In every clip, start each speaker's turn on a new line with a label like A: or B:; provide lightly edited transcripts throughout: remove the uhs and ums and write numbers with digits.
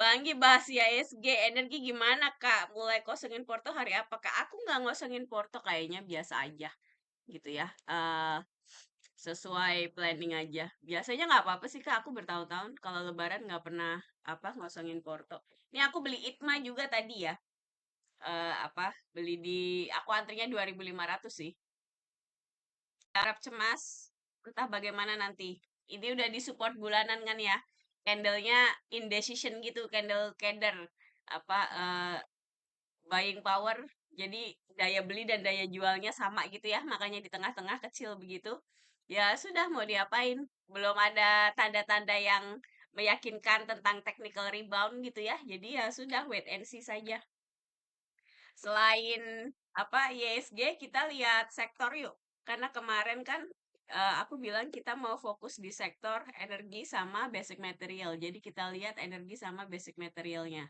A: Banggi bahas IHSG energi gimana Kak? Mulai kosongin Porto hari apa Kak? Aku nggak ngosongin Porto kayaknya biasa aja gitu ya. Sesuai planning aja. Biasanya nggak apa-apa sih Kak. Aku bertahun-tahun kalau Lebaran nggak pernah ngosongin Porto. Ini aku beli ITMA juga tadi ya. Beli di aku antrinya 2.500 sih. Harap cemas, entah bagaimana nanti. Ini udah disupport bulanan kan ya. Candlenya indecision gitu, candle cadder apa buying power. Jadi daya beli dan daya jualnya sama gitu ya. Makanya di tengah-tengah kecil begitu. Ya sudah mau diapain? Belum ada tanda-tanda yang meyakinkan tentang technical rebound gitu ya. Jadi ya sudah wait and see saja. Selain ISG kita lihat sektor yuk. Karena kemarin kan aku bilang kita mau fokus di sektor energi sama basic material. Jadi kita lihat energi sama basic materialnya.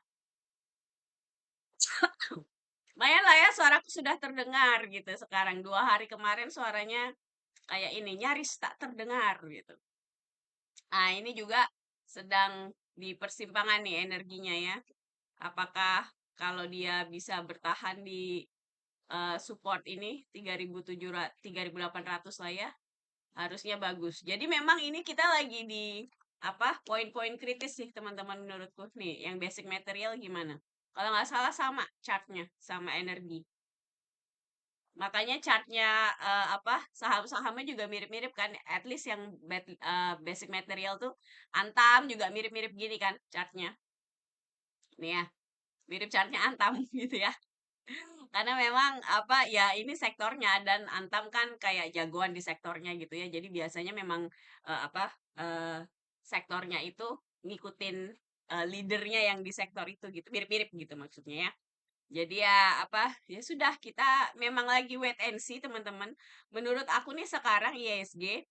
A: Lumayan lah ya suaraku sudah terdengar gitu sekarang. 2 hari kemarin suaranya kayak ini nyaris tak terdengar gitu. Nah ini juga sedang di persimpangan nih energinya ya. Apakah kalau dia bisa bertahan di support ini 3.800 lah ya, harusnya bagus. Jadi memang ini kita lagi di poin-poin kritis sih teman-teman menurutku nih. Yang basic material gimana? Kalau nggak salah sama chartnya sama energi. Makanya chartnya saham-sahamnya juga mirip-mirip kan. At least yang basic material tuh Antam juga mirip-mirip gini kan chartnya. Nih ya, mirip chartnya Antam gitu ya. Karena memang ya ini sektornya dan Antam kan kayak jagoan di sektornya gitu ya. Jadi biasanya memang eh, apa eh, sektornya itu ngikutin leadernya yang di sektor itu gitu. Mirip-mirip gitu maksudnya ya. Jadi ya ya sudah kita memang lagi wait and see teman-teman. Menurut aku nih sekarang ISG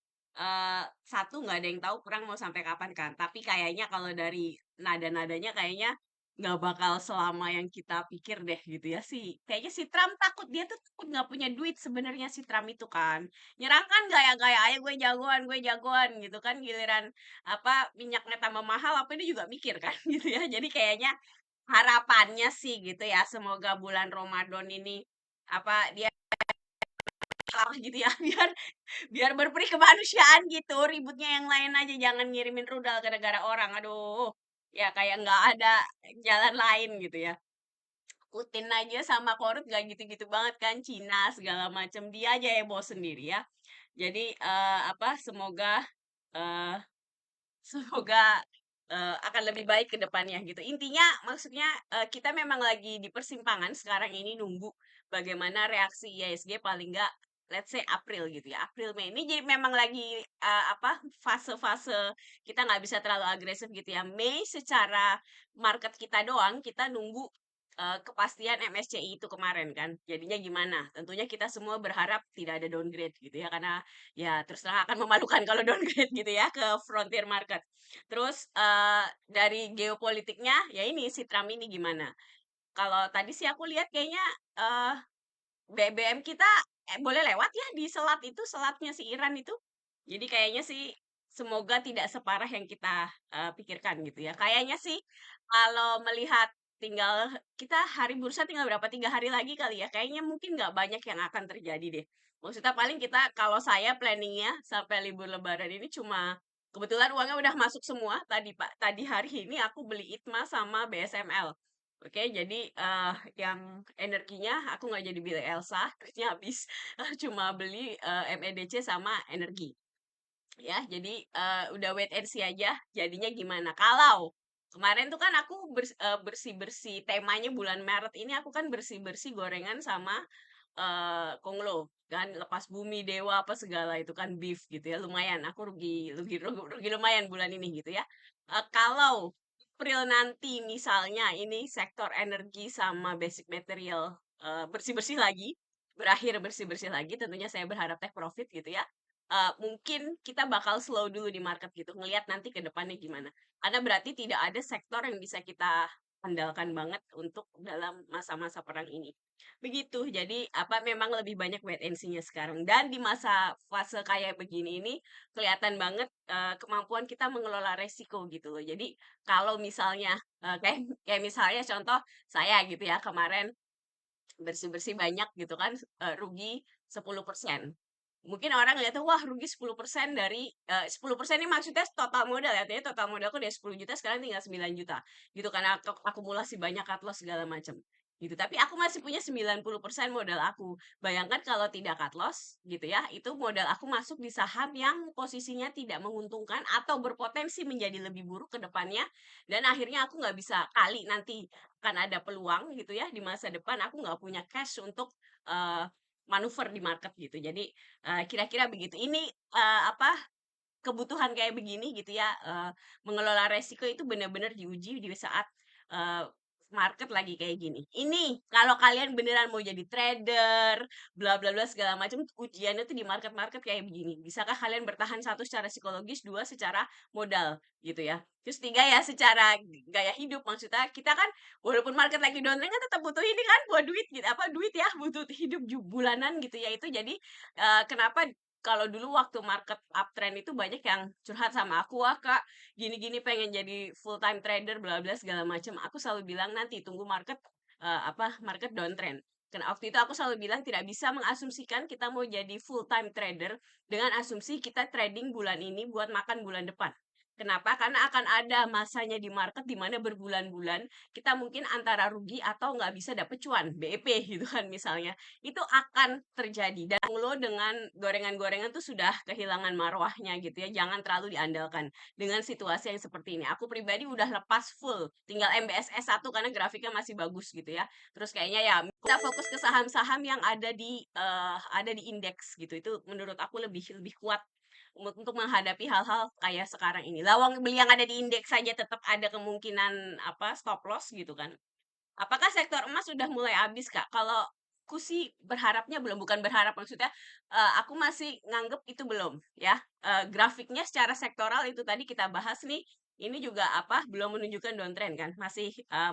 A: satu nggak ada yang tahu perang mau sampai kapan kan. Tapi kayaknya kalau dari nada-nadanya kayaknya nggak bakal selama yang kita pikir deh gitu ya sih. Kayaknya si Trump takut dia tuh takut nggak punya duit sebenarnya si Trump itu kan. Nyerang kan gaya-gaya ayo gue jagoan gitu kan giliran minyaknya tambah mahal apa ini juga mikir kan gitu ya. Jadi kayaknya harapannya sih gitu ya, semoga bulan Ramadan ini dia kalah gitu ya, biar biar berperi kemanusiaan gitu, ributnya yang lain aja, jangan ngirimin rudal ke negara orang. Aduh, ya kayak nggak ada jalan lain gitu ya. Putin aja sama Korut gak gitu-gitu banget kan, Cina segala macam dia aja heboh sendiri ya. Jadi semoga eh, semoga akan lebih baik ke depannya gitu. Intinya maksudnya kita memang lagi di persimpangan sekarang ini nunggu bagaimana reaksi IHSG paling enggak let's say April gitu ya. April Mei ini jadi memang lagi fase-fase kita nggak bisa terlalu agresif gitu ya. Mei secara market kita doang kita nunggu kepastian MSCI itu kemarin kan. Jadinya gimana? Tentunya kita semua berharap tidak ada downgrade gitu ya karena ya terus terang akan memalukan kalau downgrade gitu ya ke frontier market. Terus dari geopolitiknya ya ini si Trump ini gimana? Kalau tadi sih aku lihat kayaknya eh BBM kita boleh lewat ya di selat itu, selatnya si Iran itu. Jadi kayaknya sih semoga tidak separah yang kita pikirkan gitu ya. Kayaknya sih kalau melihat tinggal kita hari bursa tinggal berapa 3 hari lagi kali ya. Kayaknya mungkin nggak banyak yang akan terjadi deh. Maksudnya paling kita kalau saya planningnya sampai libur Lebaran ini cuma kebetulan uangnya udah masuk semua tadi Pak. Tadi hari ini aku beli ITMA sama BSML. Oke, jadi yang energinya aku nggak jadi beli Elsa, duitnya habis. Cuma beli MEDC sama energi. Ya, jadi udah wait and see aja. Jadinya gimana? Kalau kemarin tuh kan aku bersih-bersih temanya bulan Maret ini aku kan bersih-bersih gorengan sama Konglo kan lepas bumi dewa apa segala itu kan beef gitu ya lumayan aku rugi lumayan bulan ini gitu ya. Kalau April nanti misalnya ini sektor energi sama basic material bersih-bersih lagi berakhir bersih-bersih lagi tentunya saya berharap take profit gitu ya. Mungkin kita bakal slow dulu di market gitu ngelihat nanti ke depannya gimana karena berarti tidak ada sektor yang bisa kita andalkan banget untuk dalam masa-masa perang ini. Begitu, jadi memang lebih banyak wait and see-nya sekarang. Dan di masa fase kayak begini ini kelihatan banget kemampuan kita mengelola resiko gitu loh. Jadi kalau misalnya kayak kayak misalnya contoh saya gitu ya kemarin bersih-bersih banyak gitu kan, rugi 10%. Mungkin orang ngeliatnya, wah rugi 10% dari 10% ini maksudnya total modal ya, artinya total modalku dari 10 juta sekarang tinggal 9 juta, gitu karena akumulasi banyak cut loss segala macam, gitu. Tapi aku masih punya 90% modal aku. Bayangkan kalau tidak cut loss, gitu ya, itu modal aku masuk di saham yang posisinya tidak menguntungkan atau berpotensi menjadi lebih buruk ke depannya, dan akhirnya aku nggak bisa kali nanti akan ada peluang gitu ya di masa depan aku nggak punya cash untuk manuver di market gitu. Jadi kira-kira begitu. Ini kebutuhan kayak begini gitu ya, mengelola resiko itu benar-benar diuji di saat eee, market lagi kayak gini. Ini kalau kalian beneran mau jadi trader, bla bla bla segala macam, ujiannya tuh di market-market kayak begini. Bisakah kalian bertahan, satu secara psikologis, dua secara modal gitu ya. Terus tiga ya secara gaya hidup, maksudnya kita kan walaupun market lagi downtrend kan tetap butuh ini kan, buat duit gitu, duit ya, butuh hidup bulanan gitu ya. Itu jadi kenapa kalau dulu waktu market uptrend itu banyak yang curhat sama aku, "Wah, Kak, gini-gini pengen jadi full time trader bla bla segala macam." Aku selalu bilang, "Nanti tunggu market market downtrend." Karena waktu itu aku selalu bilang tidak bisa mengasumsikan kita mau jadi full time trader dengan asumsi kita trading bulan ini buat makan bulan depan. Kenapa? Karena akan ada masanya di market di mana berbulan-bulan kita mungkin antara rugi atau nggak bisa dapet cuan, BEP gitu kan misalnya. Itu akan terjadi dan lo dengan gorengan-gorengan tuh sudah kehilangan marwahnya gitu ya. Jangan terlalu diandalkan dengan situasi yang seperti ini. Aku pribadi udah lepas full, tinggal MBSS satu karena grafiknya masih bagus gitu ya. Terus kayaknya ya kita fokus ke saham-saham yang ada di indeks gitu. Itu menurut aku lebih lebih kuat untuk menghadapi hal-hal kayak sekarang ini. Lawang beli yang ada di indeks saja tetap ada kemungkinan stop loss gitu kan. Apakah sektor emas sudah mulai habis, Kak? Kalau aku sih berharapnya belum, bukan berharap maksudnya, aku masih nganggep itu belum ya, grafiknya secara sektoral itu tadi kita bahas nih, ini juga belum menunjukkan downtrend kan,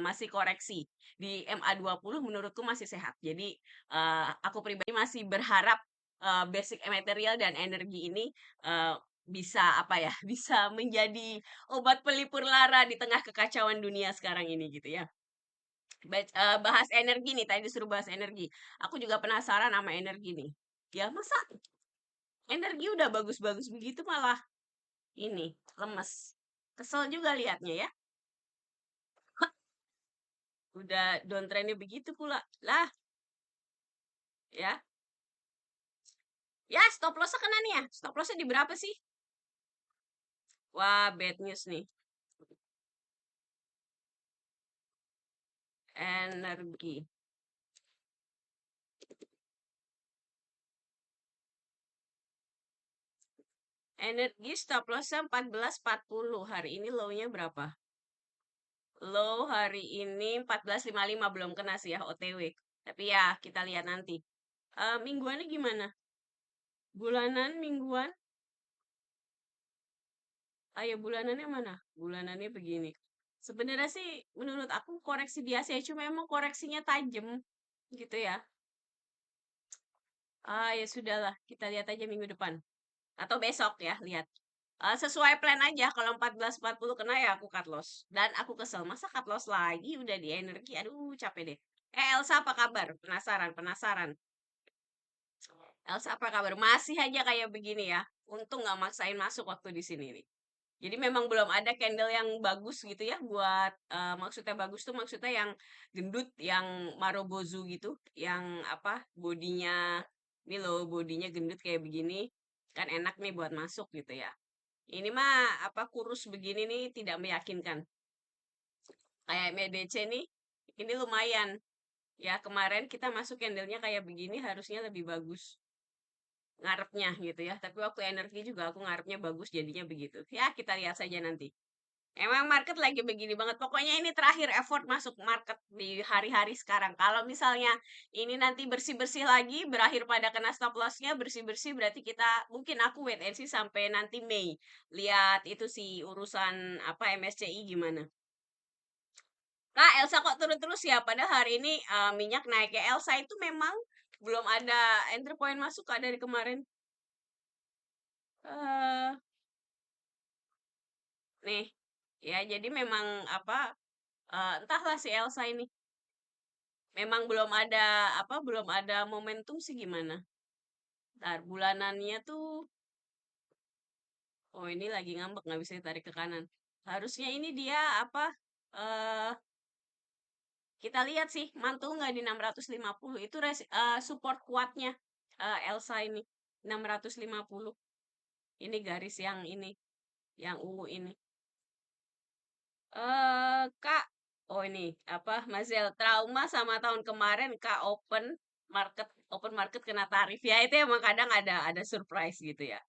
A: masih koreksi. Di MA20 menurutku masih sehat. Jadi, aku pribadi masih berharap, basic material dan energi ini, eee, bisa bisa menjadi obat pelipur lara di tengah kekacauan dunia sekarang ini gitu ya. Bahas energi nih, tadi disuruh bahas energi. Aku juga penasaran sama energi nih. Ya masa energi udah bagus-bagus begitu malah ini, lemes. Kesel juga liatnya ya. Udah downtrend-nya begitu pula. Lah, ya. Ya, stop loss-nya kena nih ya. Stop loss-nya di berapa sih? Wah, bad news nih. Energi. Energi stop loss-nya 14.40. Hari ini low-nya berapa? Low hari ini 14.55, belum kena sih ya OTW. Tapi ya kita lihat nanti. Mingguannya gimana? Bulanan, mingguan? Ayo bulanannya mana? Bulanannya begini. Sebenarnya sih menurut aku koreksi biasa ya, cuma emang koreksinya tajam gitu ya. Ya sudahlah, kita lihat aja minggu depan atau besok ya, lihat. Sesuai plan aja, kalau 14.40 kena ya aku cut loss. Dan aku kesel, masa cut loss lagi udah di energi, aduh capek deh. Elsa apa kabar? Penasaran, penasaran. Elsa apa kabar? Masih aja kayak begini ya. Untung nggak maksain masuk waktu di sini nih. Jadi memang belum ada candle yang bagus gitu ya buat maksudnya bagus tuh maksudnya yang gendut, yang marobozu gitu, yang bodinya ini loh bodinya gendut kayak begini kan enak nih buat masuk gitu ya. Ini mah kurus begini nih tidak meyakinkan. Kayak MDC nih ini lumayan. Ya kemarin kita masuk candlenya kayak begini harusnya lebih bagus ngarepnya gitu ya. Tapi waktu energi juga aku ngarepnya bagus jadinya begitu. Ya kita lihat saja nanti. Emang market lagi begini banget. Pokoknya ini terakhir effort masuk market di hari-hari sekarang. Kalau misalnya ini nanti bersih-bersih lagi, berakhir pada kena stop loss-nya, bersih-bersih berarti kita mungkin aku wait and see sampai nanti Mei. Lihat itu sih urusan MSCI gimana. Kak, Elsa kok turun terus ya? Padahal hari ini minyak naik ya. Elsa itu memang belum ada entry point masuk Kak dari kemarin. eh Nih, ya jadi memang apa? Entahlah si Elsa ini. Memang belum ada momentum sih gimana. Ntar bulanannya tuh, oh ini lagi ngambek nggak bisa ditarik ke kanan. Harusnya ini dia apa? eh Kita lihat sih mantul nggak di 650 itu support kuatnya Elsa ini 650. Ini garis yang ini, yang ungu ini. Kak, oh ini apa Mazel trauma sama tahun kemarin Kak open market kena tarif ya itu emang kadang ada surprise gitu ya.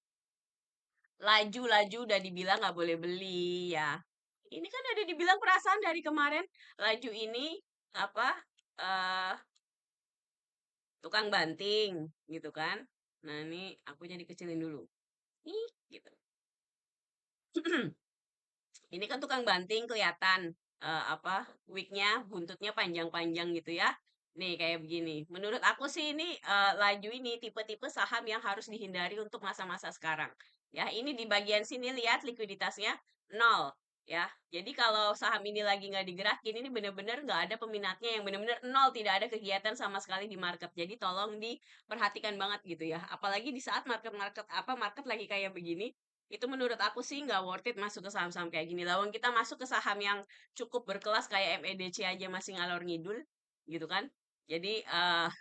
A: Laju udah dibilang nggak boleh beli ya. Ini kan ada dibilang perasaan dari kemarin laju ini apa eh tukang banting gitu kan. Nah, ini aku jadi kecilin dulu. Nih, gitu. Ini kan tukang banting kelihatan apa wignya buntutnya panjang-panjang gitu ya. Nih kayak begini. Menurut aku sih ini laju ini tipe-tipe saham yang harus dihindari untuk masa-masa sekarang. Ya, ini di bagian sini lihat likuiditasnya nol. Ya, jadi kalau saham ini lagi nggak digerakin, ini benar-benar nggak ada peminatnya yang benar-benar nol, tidak ada kegiatan sama sekali di market. Jadi tolong diperhatikan banget gitu ya. Apalagi di saat market lagi kayak begini, itu menurut aku sih nggak worth it masuk ke saham-saham kayak gini. Lawang kita masuk ke saham yang cukup berkelas kayak MEDC aja masih ngalor ngidul, gitu kan. Jadi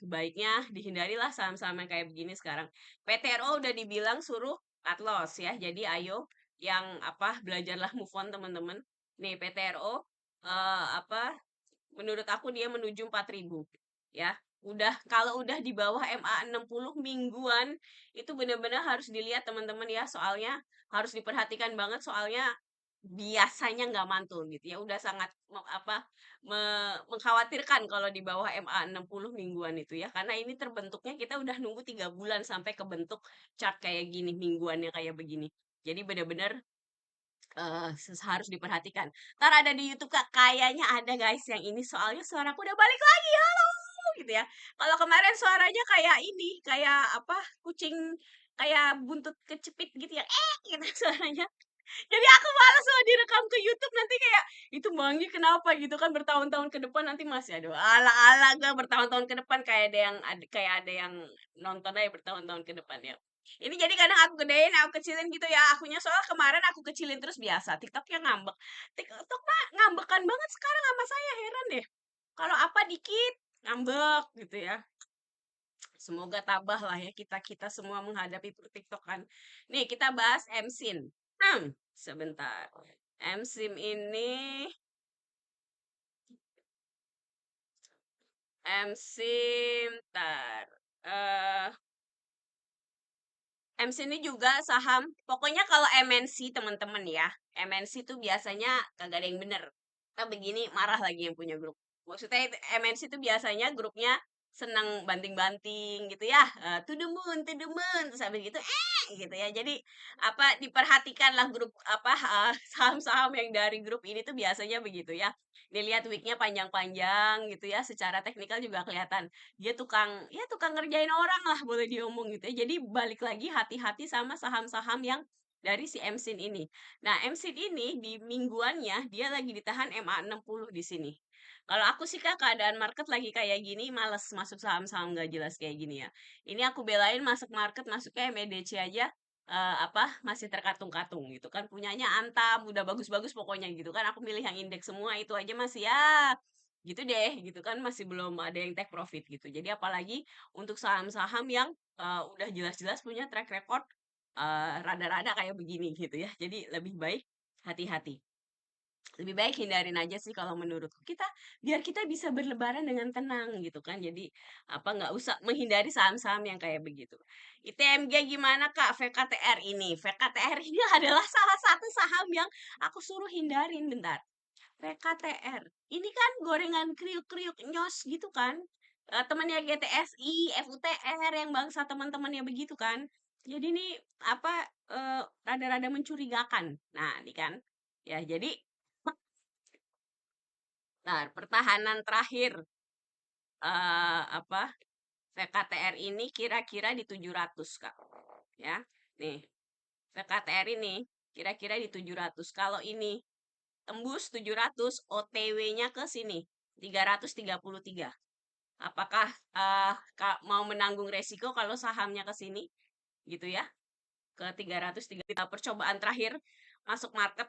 A: baiknya dihindarilah saham-saham yang kayak begini sekarang. PTRO udah dibilang suruh cut loss ya. Jadi ayo yang apa belajarlah move on teman-teman. Nih PTRO apa menurut aku dia menuju 4.000 ya. Kalau udah di bawah MA 60 mingguan itu benar-benar harus dilihat teman-teman ya, soalnya harus diperhatikan banget soalnya biasanya nggak mantul gitu ya. Udah sangat mengkhawatirkan kalau di bawah MA 60 mingguan itu ya. Karena ini terbentuknya kita udah nunggu 3 bulan sampai kebentuk chart kayak gini mingguannya kayak begini. Jadi benar-benar harus diperhatikan. Ntar ada di YouTube Kak, kayaknya ada guys yang ini soalnya suaraku udah balik lagi, halo gitu ya. Kalau kemarin suaranya kayak ini, kayak apa, kucing kayak buntut kecepit gitu ya, gitu suaranya. Jadi aku malas kalau direkam ke YouTube nanti kayak itu Mangi kenapa gitu kan bertahun-tahun ke depan nanti masih aduh ala-ala gak bertahun-tahun ke depan kayak ada yang nonton aja bertahun-tahun ke depan ya. Ini jadi kadang aku gedein, aku kecilin gitu ya akunya soalnya kemarin aku kecilin terus biasa. TikToknya ngambek. TikTok mah ngambekan banget sekarang sama saya heran deh. Kalau apa dikit ngambek gitu ya. Semoga tabah lah ya kita-kita semua menghadapi TikTok kan. Nih kita bahas MSIN. Sebentar. MSIM ini MSIM tar. Eh MC ini juga saham. Pokoknya kalau MNC teman-teman ya, MNC tuh biasanya kagak ada yang bener. Nah begini marah lagi yang punya grup. Maksudnya MNC itu biasanya grupnya senang banting-banting gitu ya, to the moon, terus habis gitu gitu ya. Jadi apa diperhatikanlah grup apa saham-saham yang dari grup ini tuh biasanya begitu ya. Dilihat weeknya panjang-panjang gitu ya, secara teknikal juga kelihatan dia tukang ngerjain orang lah boleh diomong gitu ya. Jadi balik lagi hati-hati sama saham-saham yang dari si MSIN ini. Nah, MSIN ini di mingguannya dia lagi ditahan MA 60 di sini. Kalau aku sih Kak keadaan market lagi kayak gini males masuk saham-saham gak jelas kayak gini ya. Ini aku belain masuk market masuknya MEDC aja masih terkatung-katung gitu kan punyanya Antam udah bagus-bagus pokoknya gitu kan aku milih yang indeks semua itu aja masih ya gitu deh gitu kan masih belum ada yang take profit gitu jadi apalagi untuk saham-saham yang udah jelas-jelas punya track record rada-rada kayak begini gitu ya jadi lebih baik hati-hati lebih baik hindarin aja sih kalau menurutku kita biar kita bisa berlebaran dengan tenang gitu kan jadi apa nggak usah menghindari saham-saham yang kayak begitu ITMG gimana Kak VKTR ini VKTR ini adalah salah satu saham yang aku suruh hindarin bentar VKTR. Ini kan gorengan kriuk-kriuk nyos gitu kan. Temannya GTSI, FUTR yang bangsa teman-temannya begitu kan. Jadi ini apa rada-rada mencurigakan. Nah, ini kan. Ya, jadi Nah, pertahanan terakhir apa VKTR ini kira-kira di 700 Kak. Ya. Nih, VKTR ini kira-kira di 700. Kalau ini tembus 700, OTW-nya ke sini 333. Apakah Kak mau menanggung resiko kalau sahamnya ke sini gitu ya? Ke 303 kita percobaan terakhir masuk market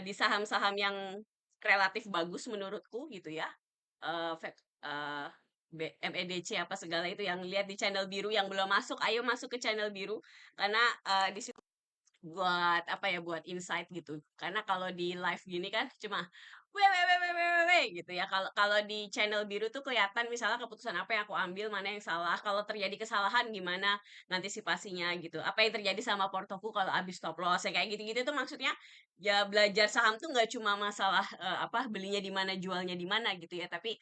A: di saham-saham yang relatif bagus menurutku gitu ya. Eh eh, MEDC apa segala itu yang lihat di channel biru yang belum masuk, ayo masuk ke channel biru karena di situ buat apa ya, buat insight gitu. Karena kalau di live gini kan cuma gitu ya. Kalau kalau di channel biru tuh kelihatan misalnya keputusan apa yang aku ambil, mana yang salah. Kalau terjadi kesalahan gimana antisipasinya gitu. Apa yang terjadi sama portoku kalau habis stop loss ya kayak gitu-gitu tuh maksudnya ya belajar saham tuh nggak cuma masalah apa belinya di mana, jualnya di mana gitu ya, tapi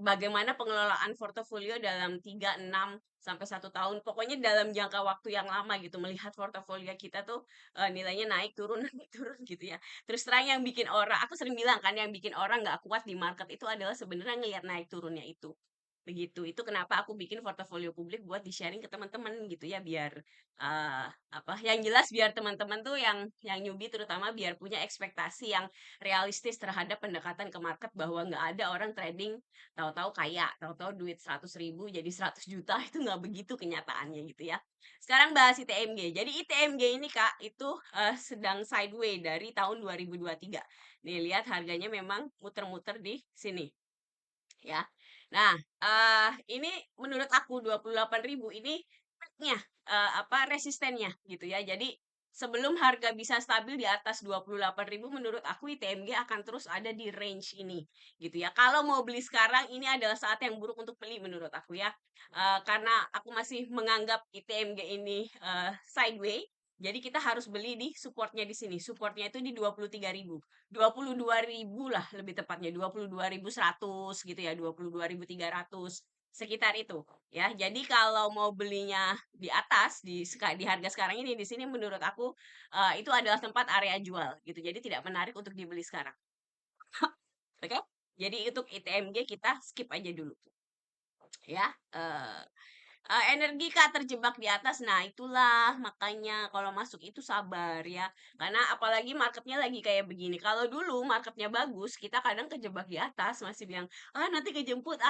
A: bagaimana pengelolaan portofolio dalam 3 6 sampai 1 tahun. Pokoknya dalam jangka waktu yang lama gitu melihat portofolio kita tuh nilainya naik turun naik turun gitu ya. Terus terang yang bikin orang aku sering bilang kan yang bikin orang nggak kuat di market itu adalah sebenarnya ngelihat naik turunnya itu. Begitu. Itu kenapa aku bikin portofolio publik buat di-sharing ke teman-teman gitu ya biar apa yang jelas biar teman-teman tuh yang newbie terutama biar punya ekspektasi yang realistis terhadap pendekatan ke market bahwa nggak ada orang trading tahu-tahu kaya, tahu-tahu duit 100.000 jadi 100 juta itu nggak begitu kenyataannya gitu ya. Sekarang bahas ITMG. Jadi ITMG ini Kak, itu sedang sideway dari tahun 2023. Nih lihat harganya memang muter-muter di sini ya. Nah, ini menurut aku 28.000 ini peaknya apa resistennya gitu ya. Jadi sebelum harga bisa stabil di atas 28.000 menurut aku ITMG akan terus ada di range ini gitu ya. Kalau mau beli sekarang ini adalah saat yang buruk untuk beli menurut aku ya. Karena aku masih menganggap ITMG ini sideway. Jadi kita harus beli di supportnya di sini. Supportnya itu di 23.000. 22.000 lah lebih tepatnya 22.100 gitu ya 22.300 sekitar itu ya. Jadi kalau mau belinya di atas di harga sekarang ini di sini menurut aku itu adalah tempat area jual gitu. Jadi tidak menarik untuk dibeli sekarang. Oke? Jadi untuk ITMG kita skip aja dulu ya. Energi Kak terjebak di atas. Nah, itulah makanya kalau masuk itu sabar ya. Karena apalagi marketnya lagi kayak begini. Kalau dulu marketnya bagus, kita kadang kejebak di atas masih bilang, ah nanti kejemput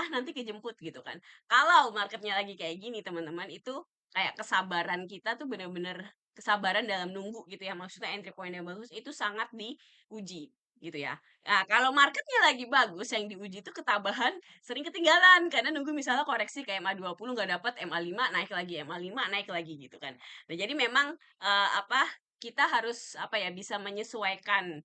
A: gitu kan. Kalau marketnya lagi kayak gini teman-teman, itu kayak kesabaran kita tuh bener-bener kesabaran dalam nunggu gitu ya. Maksudnya entry point yang bagus itu sangat diuji gitu ya. Nah, kalau marketnya lagi bagus, yang diuji itu ketabahan sering ketinggalan karena nunggu misalnya koreksi kayak MA20 nggak dapat, MA5 naik lagi, MA5 naik lagi gitu kan. Nah, jadi memang apa kita harus apa ya bisa menyesuaikan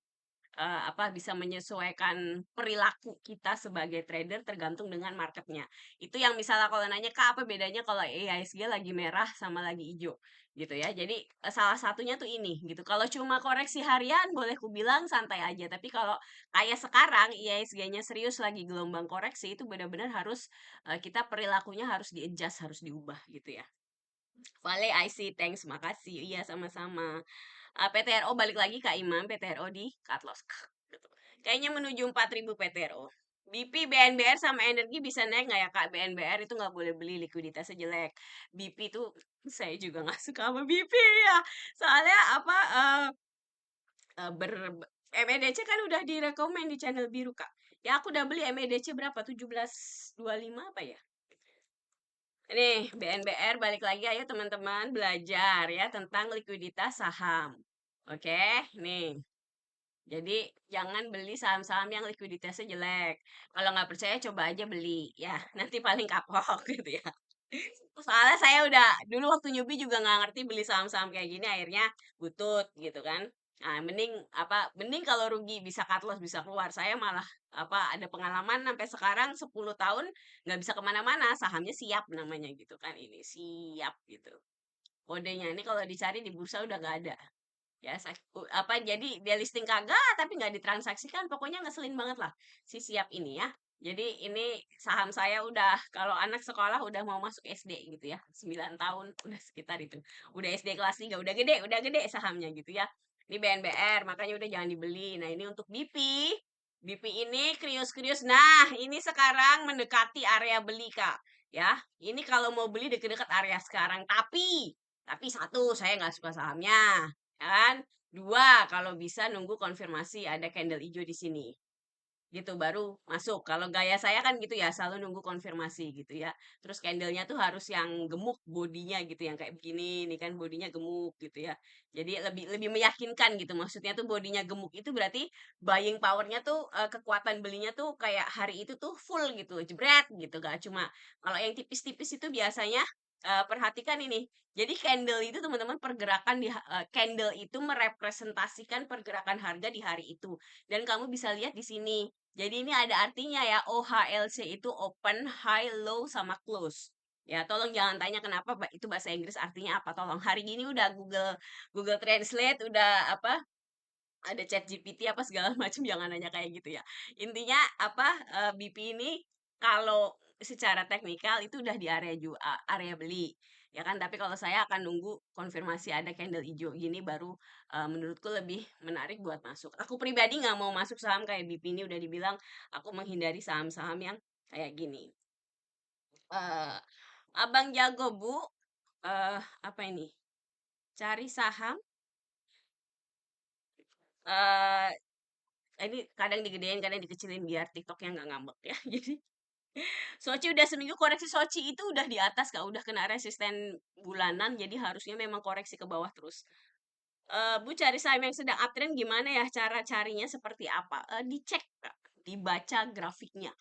A: apa bisa menyesuaikan perilaku kita sebagai trader tergantung dengan marketnya. Itu yang misalnya kalau nanya Kak apa bedanya kalau IHSG lagi merah sama lagi hijau gitu ya. Jadi salah satunya tuh ini gitu. Kalau cuma koreksi harian boleh ku bilang santai aja. Tapi kalau kayak sekarang IHSG-nya serius lagi gelombang koreksi itu benar-benar harus kita perilakunya harus di-adjust, harus diubah gitu ya. Vale, I see, thanks, makasih. Iya, sama-sama. PTRO balik lagi Kak Imam, PTRO di cut loss. Gitu. Kayaknya menuju 4.000 PTRO. BP, BNBR sama energi bisa naik nggak ya Kak? BNBR itu nggak boleh beli, likuiditasnya jelek. BP itu saya juga nggak suka sama BP ya. Soalnya apa ber MEDC kan udah direkomend di channel biru Kak. Ya aku udah beli MEDC berapa? 17.25 apa ya? Nih, BNBR balik lagi ayo teman-teman belajar ya tentang likuiditas saham. Oke, nih. Jadi jangan beli saham-saham yang likuiditasnya jelek. Kalau nggak percaya coba aja beli. Ya, nanti paling kapok gitu ya. Soalnya saya udah dulu waktu newbie juga nggak ngerti beli saham-saham kayak gini akhirnya butut gitu kan. Nah, mending kalau rugi bisa cut loss bisa keluar. Saya malah apa ada pengalaman sampai sekarang 10 tahun nggak bisa kemana-mana sahamnya siap namanya gitu kan ini siap gitu. Kodenya ini kalau dicari di bursa udah nggak ada. Ya, apa jadi dia listing kagak tapi nggak ditransaksikan pokoknya ngeselin banget lah si siap ini ya. Jadi ini saham saya udah kalau anak sekolah udah mau masuk SD gitu ya 9 tahun udah sekitar itu udah SD kelas 3 udah gede sahamnya gitu ya. Ini BNBR makanya udah jangan dibeli. Nah ini untuk BP BP ini krius-krius. Nah, ini sekarang mendekati area beli, Kak. Ya, ini kalau mau beli deket-deket area sekarang. Tapi satu, saya nggak suka sahamnya. Ya kan? Dua, kalau bisa nunggu konfirmasi ada candle hijau di sini gitu baru masuk. Kalau gaya saya kan gitu ya, selalu nunggu konfirmasi gitu ya. Terus candlenya tuh harus yang gemuk bodinya gitu, yang kayak begini, ini kan bodinya gemuk gitu ya. Jadi lebih lebih meyakinkan gitu. Maksudnya tuh bodinya gemuk itu berarti buying powernya tuh kekuatan belinya tuh kayak hari itu tuh full gitu, jebret gitu. Gak cuma kalau yang tipis-tipis itu biasanya perhatikan ini. Jadi candle itu teman-teman pergerakan candle itu merepresentasikan pergerakan harga di hari itu. Dan kamu bisa lihat di sini. Jadi ini ada artinya ya, OHLC itu open, high, low, sama close. Ya, tolong jangan tanya kenapa itu bahasa Inggris artinya apa. Tolong hari ini udah Google Google Translate, udah apa? Ada chat GPT apa segala macam jangan nanya kayak gitu ya. Intinya apa BP ini kalau secara teknikal itu udah di area area beli ya kan tapi kalau saya akan nunggu konfirmasi ada candle hijau gini baru menurutku lebih menarik buat masuk. Aku pribadi nggak mau masuk saham kayak BP ini udah dibilang aku menghindari saham-saham yang kayak gini. eh Abang jago Bu apa ini? Cari saham eh ini kadang digedein, kadang dikecilin biar TikToknya nggak ngambek ya. Jadi Soci udah seminggu koreksi Soci itu udah di atas Kak, udah kena resisten bulanan, jadi harusnya memang koreksi ke bawah terus. Bu cari saham yang sedang uptrend gimana ya? Cara carinya seperti apa? Dicek Kak, dibaca grafiknya.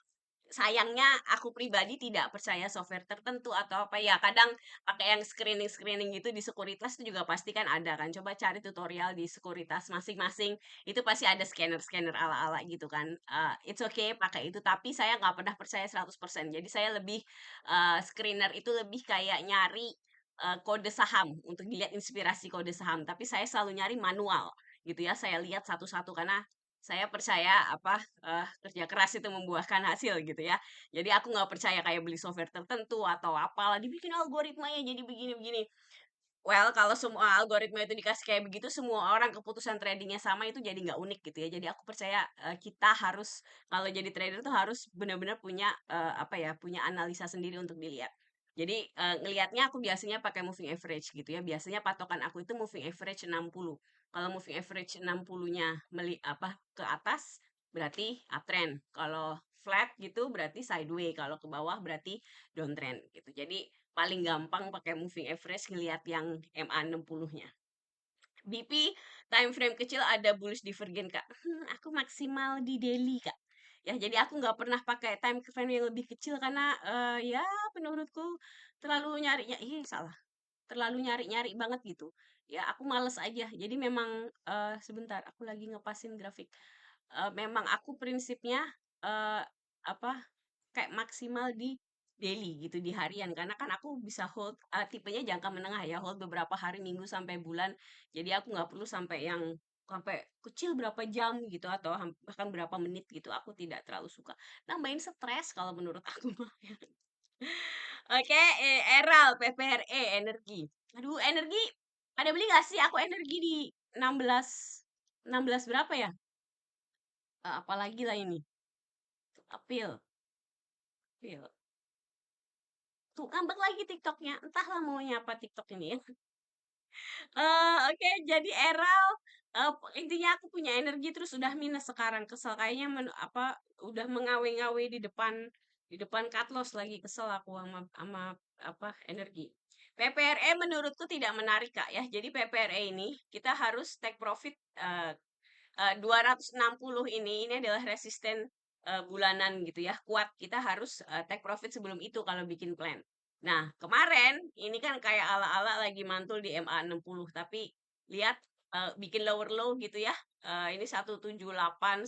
A: Sayangnya aku pribadi tidak percaya software tertentu atau apa ya kadang pakai yang screening gitu di sekuritas itu juga pasti kan ada kan coba cari tutorial di sekuritas masing-masing itu pasti ada scanner ala-ala gitu kan. It's okay pakai itu tapi saya nggak pernah percaya 100%. Jadi saya lebih screener itu lebih kayak nyari kode saham untuk dilihat inspirasi kode saham tapi saya selalu nyari manual gitu ya saya lihat satu-satu karena saya percaya apa kerja keras itu membuahkan hasil gitu ya. Jadi aku nggak percaya kayak beli software tertentu atau apalah dibikin algoritmanya jadi begini-begini. Well, kalau semua algoritma itu dikasih kayak begitu, semua orang keputusan tradingnya sama itu jadi nggak unik gitu ya. Jadi aku percaya kita harus kalau jadi trader tuh harus benar-benar punya apa ya, punya analisa sendiri untuk dilihat. Jadi ngelihatnya aku biasanya pakai moving average gitu ya. Biasanya patokan aku itu moving average 60. Kalau moving average 60-nya apa ke atas berarti uptrend. Kalau flat gitu berarti sideway. Kalau ke bawah berarti downtrend gitu. Jadi paling gampang pakai moving average ngelihat yang MA60-nya. BP time frame kecil ada bullish divergen Kak. Aku maksimal di daily Kak. Ya, jadi aku nggak pernah pakai time frame yang lebih kecil karena ya menurutku terlalu nyarinya, salah. Terlalu nyari-nyari banget gitu. Ya, aku males aja. Jadi memang sebentar aku lagi ngepasin grafik. Memang aku prinsipnya apa kayak maksimal di daily gitu, di harian. Karena kan aku bisa hold, tipenya jangka menengah ya, hold beberapa hari, minggu, sampai bulan. Jadi aku nggak perlu sampai yang sampai kecil berapa jam gitu atau bahkan berapa menit gitu. Aku tidak terlalu suka. Nambahin stres kalau menurut aku mah. Oke, Eral, PPRE, energi. Aduh, energi. Ada beli nggak sih? Aku energi di 16, 16 berapa ya? Apalagi lah ini. April. April. Tuh, ngambek lagi TikToknya. Entahlah maunya apa TikTok ini ya. Oke, jadi Eral, intinya aku punya energi terus udah minus sekarang. Kesel kayaknya apa udah mengawe-ngawe di depan cut loss lagi kesel aku sama apa energi. PPRE menurutku tidak menarik Kak ya. Jadi PPRE ini kita harus take profit 260 ini adalah resisten bulanan gitu ya kuat kita harus take profit sebelum itu kalau bikin plan. Nah kemarin ini kan kayak ala-ala lagi mantul di MA60 tapi lihat bikin lower low gitu ya. Ini 178 177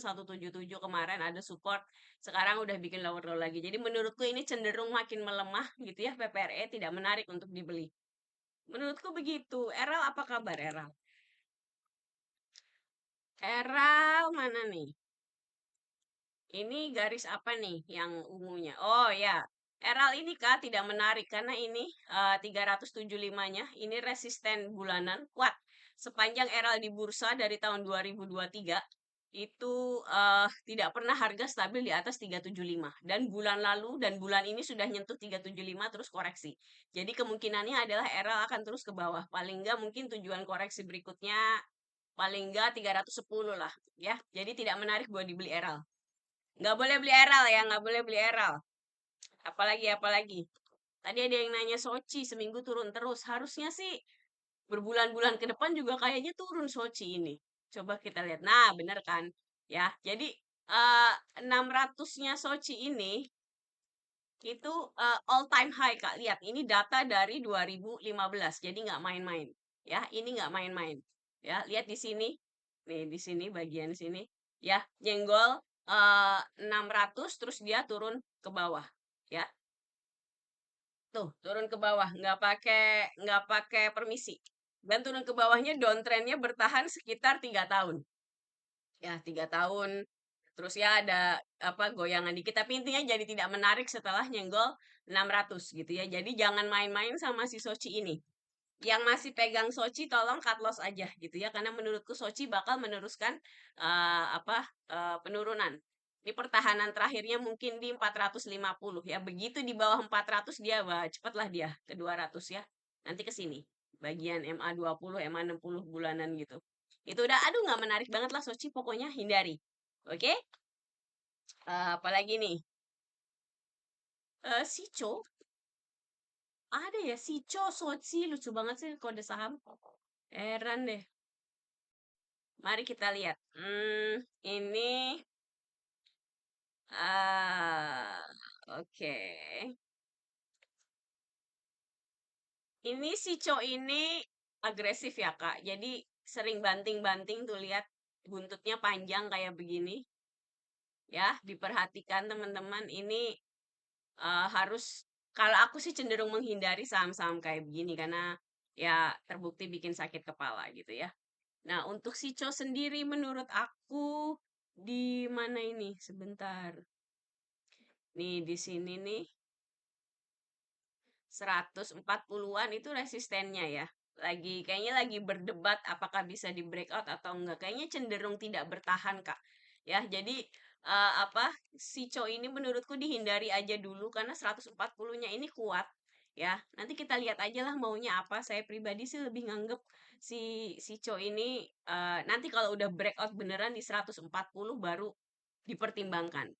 A: kemarin ada support sekarang udah bikin lower low lagi jadi menurutku ini cenderung makin melemah gitu ya. PPRE tidak menarik untuk dibeli menurutku begitu. Eral apa kabar Eral? Eral mana nih? Ini garis apa nih yang ungunya? Oh ya, Eral ini Kak tidak menarik karena ini 375-nya ini resisten bulanan kuat sepanjang Eral di bursa dari tahun 2023 itu tidak pernah harga stabil di atas 375 dan bulan lalu dan bulan ini sudah nyentuh 375 terus koreksi. Jadi kemungkinannya adalah RL akan terus ke bawah. Paling enggak mungkin tujuan koreksi berikutnya paling enggak 310 lah ya. Jadi tidak menarik buat dibeli RL. Nggak boleh beli RL ya, nggak boleh beli RL. Apalagi. Tadi ada yang nanya Sochi seminggu turun terus. Harusnya sih berbulan-bulan ke depan juga kayaknya turun Sochi ini. Coba kita lihat. Nah, bener kan? Ya, jadi 600-nya Sochi ini itu all time high Kak. Lihat, ini data dari 2015. Jadi nggak main-main. Ya, ini nggak main-main. Ya, lihat di sini. Nih, di sini bagian sini. Ya, nyenggol 600 terus dia turun ke bawah. Ya, tuh turun ke bawah, nggak pakai permisi. Dan turun ke bawahnya downtrendnya bertahan sekitar 3 tahun. Ya, 3 tahun. Terus ya ada apa goyangan dikit, tapi intinya jadi tidak menarik setelah nyenggol 600 gitu ya. Jadi jangan main-main sama si Sochi ini. Yang masih pegang Sochi tolong cut loss aja gitu ya, karena menurutku Sochi bakal meneruskan penurunan. Ini pertahanan terakhirnya mungkin di 450 ya. Begitu di bawah 400 dia cepatlah dia ke 200 ya. Nanti ke sini. Bagian MA20, MA60 bulanan gitu. Itu udah aduh nggak menarik banget lah Sochi, pokoknya hindari. Oke? Apalagi nih? Sico ada ya, Sico, Sochi lucu banget sih kode saham. Heran deh. Mari kita lihat. Ini oke. Ini si Co ini agresif ya, Kak. Jadi sering banting-banting tuh lihat buntutnya panjang kayak begini. Ya, diperhatikan teman-teman. Ini harus kalau aku sih cenderung menghindari saham-saham kayak begini karena ya terbukti bikin sakit kepala gitu ya. Nah, untuk si Co sendiri menurut aku di mana ini? Sebentar. Nih di sini nih 140-an itu resistennya ya. Kayaknya lagi berdebat apakah bisa di breakout atau enggak. Kayaknya cenderung tidak bertahan, Kak. Ya, jadi si Co ini menurutku dihindari aja dulu karena 140-nya ini kuat. Ya, nanti kita lihat aja lah maunya apa. Saya pribadi sih lebih nganggep si Co ini nanti kalau udah breakout beneran di 140 baru dipertimbangkan.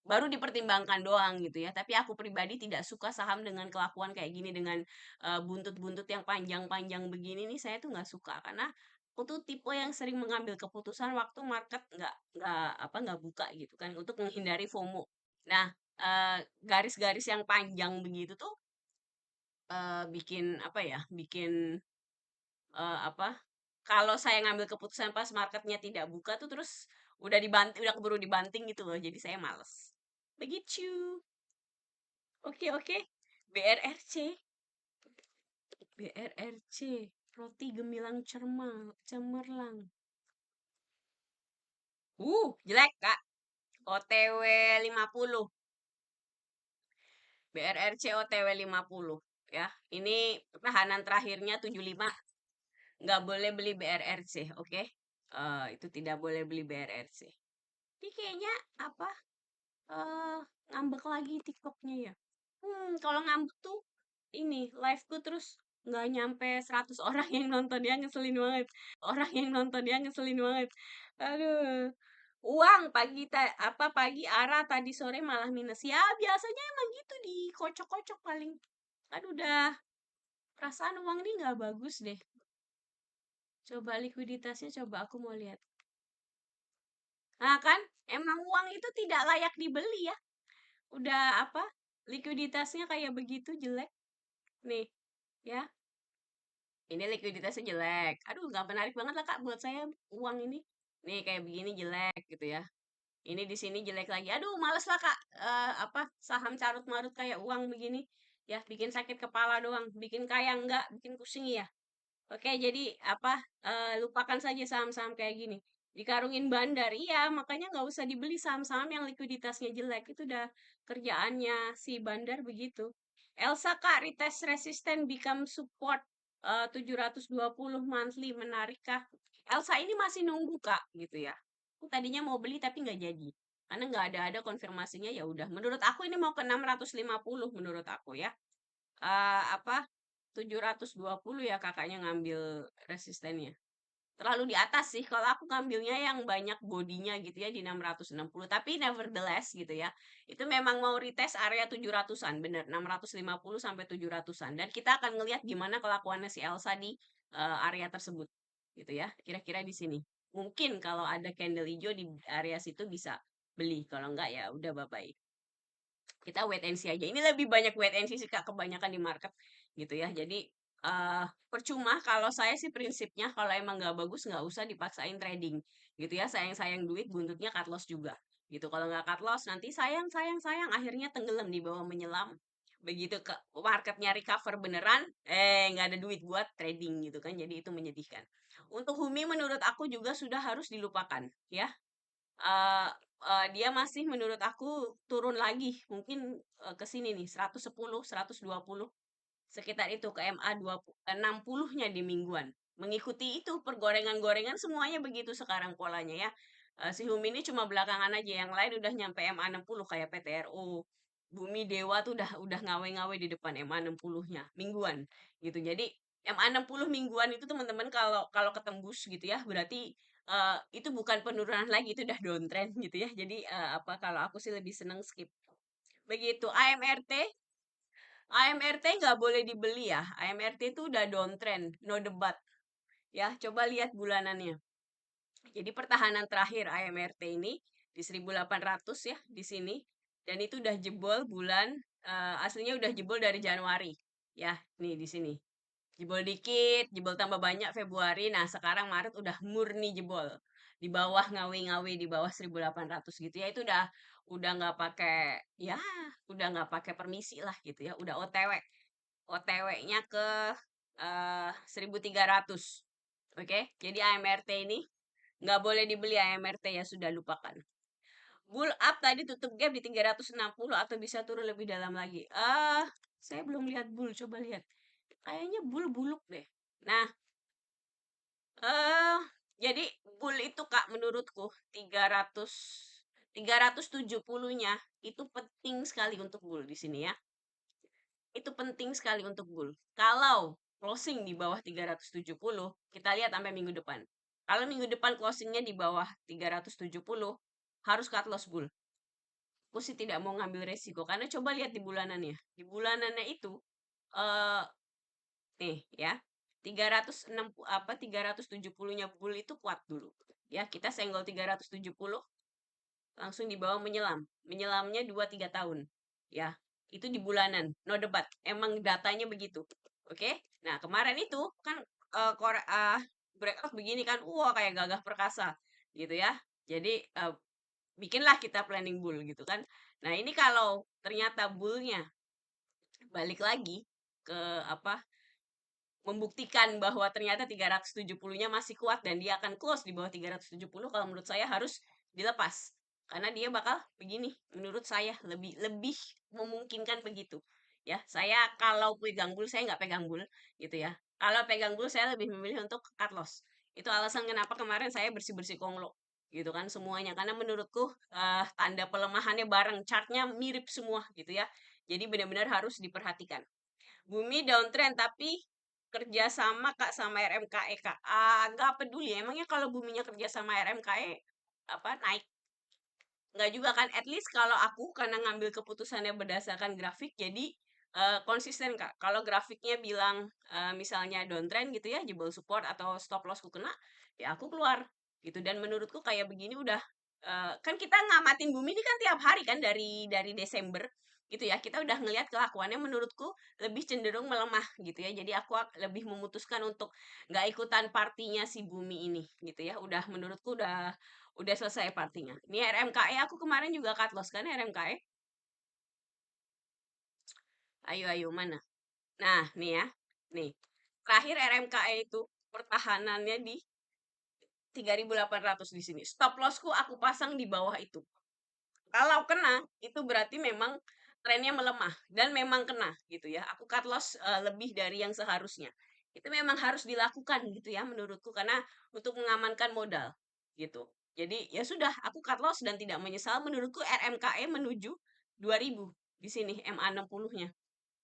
A: Baru dipertimbangkan doang gitu ya. Tapi aku pribadi tidak suka saham dengan kelakuan kayak gini dengan buntut-buntut yang panjang-panjang begini nih saya tuh nggak suka karena aku tuh tipe yang sering mengambil keputusan waktu market nggak buka gitu kan untuk menghindari FOMO. Nah, garis-garis yang panjang begitu tuh bikin apa ya? Bikin apa? Kalau saya ngambil keputusan pas marketnya tidak buka tuh terus udah keburu dibanting gitu loh. Jadi saya males. Begitu. Oke, oke. BRRC. BRRC. Roti gemilang cemerlang. Jelek, Kak. OTW 50. BRRC OTW 50. Ya, ini pertahanan terakhirnya 75. Nggak boleh beli BRRC, oke? Itu tidak boleh beli BRRC. Ini kayaknya apa? eh Ngambek lagi TikToknya ya. Kalau ngambek tuh ini liveku terus nggak nyampe 100 orang yang nonton ya ngeselin banget. Orang yang nonton ya ngeselin banget. Aduh. Uang pagi Ara tadi sore malah minus. Ya biasanya emang gitu dikocok-kocok paling. Aduh dah. Perasaan uang ini nggak bagus deh. Coba likuiditasnya coba aku mau lihat. Nah kan emang uang itu tidak layak dibeli ya. Udah likuiditasnya kayak begitu jelek nih ya. Ini likuiditasnya jelek. Aduh nggak menarik banget lah Kak buat saya uang ini. Nih kayak begini jelek gitu ya. Ini di sini jelek lagi. Aduh males lah Kak. Saham carut marut kayak uang begini ya bikin sakit kepala doang, bikin kaya enggak, bikin pusing ya. Oke, jadi lupakan saja saham-saham kayak gini. Dikarungin bandar, iya, makanya nggak usah dibeli saham-saham yang likuiditasnya jelek. Itu udah kerjaannya si bandar begitu. Elsa Kak, retest resisten become support 720 monthly, menarik Kak? Elsa ini masih nunggu Kak, gitu ya. Aku tadinya mau beli tapi nggak jadi. Karena nggak ada konfirmasinya ya udah. Menurut aku ini mau ke 650 menurut aku ya. Apa 720 ya kakaknya ngambil resistennya. Terlalu di atas sih. Kalau aku ngambilnya yang banyak bodinya gitu ya di 660. Tapi nevertheless gitu ya. Itu memang mau retest area 700-an, bener. 650 sampai 700-an. Dan kita akan ngelihat gimana kelakuannya si Elsa di area tersebut. Gitu ya. Kira-kira di sini. Mungkin kalau ada candle hijau di area situ bisa beli. Kalau enggak ya udah bye-bye. Kita wait and see aja. Ini lebih banyak wait and see sih Kak, kebanyakan di market gitu ya. Jadi percuma kalau saya sih prinsipnya kalau emang nggak bagus nggak usah dipaksain trading gitu ya. Sayang-sayang duit buntutnya cut loss juga gitu. Kalau nggak cut loss nanti sayang sayang sayang akhirnya tenggelam di bawah menyelam. Begitu ke marketnya recover beneran, nggak ada duit buat trading gitu kan. Jadi itu menyedihkan. Untuk Humi menurut aku juga sudah harus dilupakan ya. Eee dia masih menurut aku turun lagi, mungkin, ke sini nih 110, 120, sekitar itu ke MA 60-nya di mingguan. Mengikuti itu pergorengan-gorengan semuanya begitu sekarang polanya ya. Si Humi ini cuma belakangan aja, yang lain udah nyampe MA 60 kayak PTRO, Bumi Dewa tuh udah ngawe-ngawe di depan MA 60-nya mingguan gitu. Jadi MA 60 mingguan itu teman-teman kalau kalau ketembus gitu ya, berarti itu bukan penurunan lagi, itu udah downtrend gitu ya. Jadi, apa, kalau aku sih lebih seneng skip. Begitu. AMRT nggak boleh dibeli ya. AMRT itu udah downtrend, no debat. Ya, coba lihat bulanannya. Jadi pertahanan terakhir AMRT ini di 1800 ya, di sini. Dan itu udah jebol bulan, aslinya udah jebol dari Januari. Ya, nih di sini. Jebol dikit, jebol tambah banyak Februari. Nah, sekarang Maret udah murni jebol. Di bawah ngawi-ngawi di bawah 1800 gitu ya. Itu udah nggak pakai ya, udah nggak pakai permisi lah gitu ya. Udah OTW. OTW-nya ke 1300. Oke, jadi AMRT ini nggak boleh dibeli AMRT ya sudah lupakan. Bull up tadi tutup gap di 360 atau bisa turun lebih dalam lagi. Saya belum lihat bull, coba lihat. Kayaknya bull buluk deh. Nah, eh jadi bull itu Kak menurutku 370-nya itu penting sekali untuk bull di sini ya. Itu penting sekali untuk bull. Kalau closing di bawah 370, kita lihat sampai minggu depan. Kalau minggu depan closingnya di bawah 370, harus cut loss bull. Aku sih tidak mau ngambil resiko karena coba lihat di bulanannya. Di bulanannya itu eh nih ya. 306 apa 370-nya bull itu kuat dulu. Ya, kita senggol 370 langsung di bawah menyelam. Menyelamnya 2-3 tahun. Ya, itu di bulanan. No debat. Emang datanya begitu. Oke? Nah, kemarin itu kan breakout begini kan, wah kayak gagah perkasa gitu ya. Jadi bikinlah kita planning bull gitu kan. Nah, ini kalau ternyata bullnya balik lagi ke apa membuktikan bahwa ternyata 370-nya masih kuat dan dia akan close di bawah 370, kalau menurut saya harus dilepas. Karena dia bakal begini, menurut saya lebih lebih memungkinkan begitu. Ya, saya kalau pegang bull saya nggak pegang bull gitu ya. Kalau pegang bull saya lebih memilih untuk cut loss. Itu alasan kenapa kemarin saya bersih-bersih konglo gitu kan semuanya karena menurutku tanda pelemahannya bareng chartnya mirip semua gitu ya. Jadi benar-benar harus diperhatikan. Bumi downtrend tapi kerja sama Kak sama RMKE Kak. Agak peduli. Emangnya kalau buminya kerja sama RMKE apa naik? Nggak juga kan? At least kalau aku karena ngambil keputusannya berdasarkan grafik, jadi konsisten Kak. Kalau grafiknya bilang misalnya downtrend gitu ya, jebol support atau stop lossku kena, ya aku keluar gitu. Dan menurutku kayak begini udah kan kita ngamatin bumi ini kan tiap hari kan dari Desember gitu ya. Kita udah ngelihat kelakuannya menurutku lebih cenderung melemah gitu ya. Jadi aku lebih memutuskan untuk nggak ikutan partinya si bumi ini gitu ya. Udah menurutku udah selesai partinya. Ini RMKE aku kemarin juga cut loss kan RMKE. Ayo ayo mana? Nah, nih ya. Nih. Terakhir RMKE itu pertahanannya di 3.800 di sini. Stop lossku aku pasang di bawah itu. Kalau kena, itu berarti memang trennya melemah dan memang kena gitu ya. Aku cut loss lebih dari yang seharusnya. Itu memang harus dilakukan gitu ya menurutku karena untuk mengamankan modal gitu. Jadi ya sudah, aku cut loss dan tidak menyesal. Menurutku RMKE menuju 2000 di sini MA60-nya.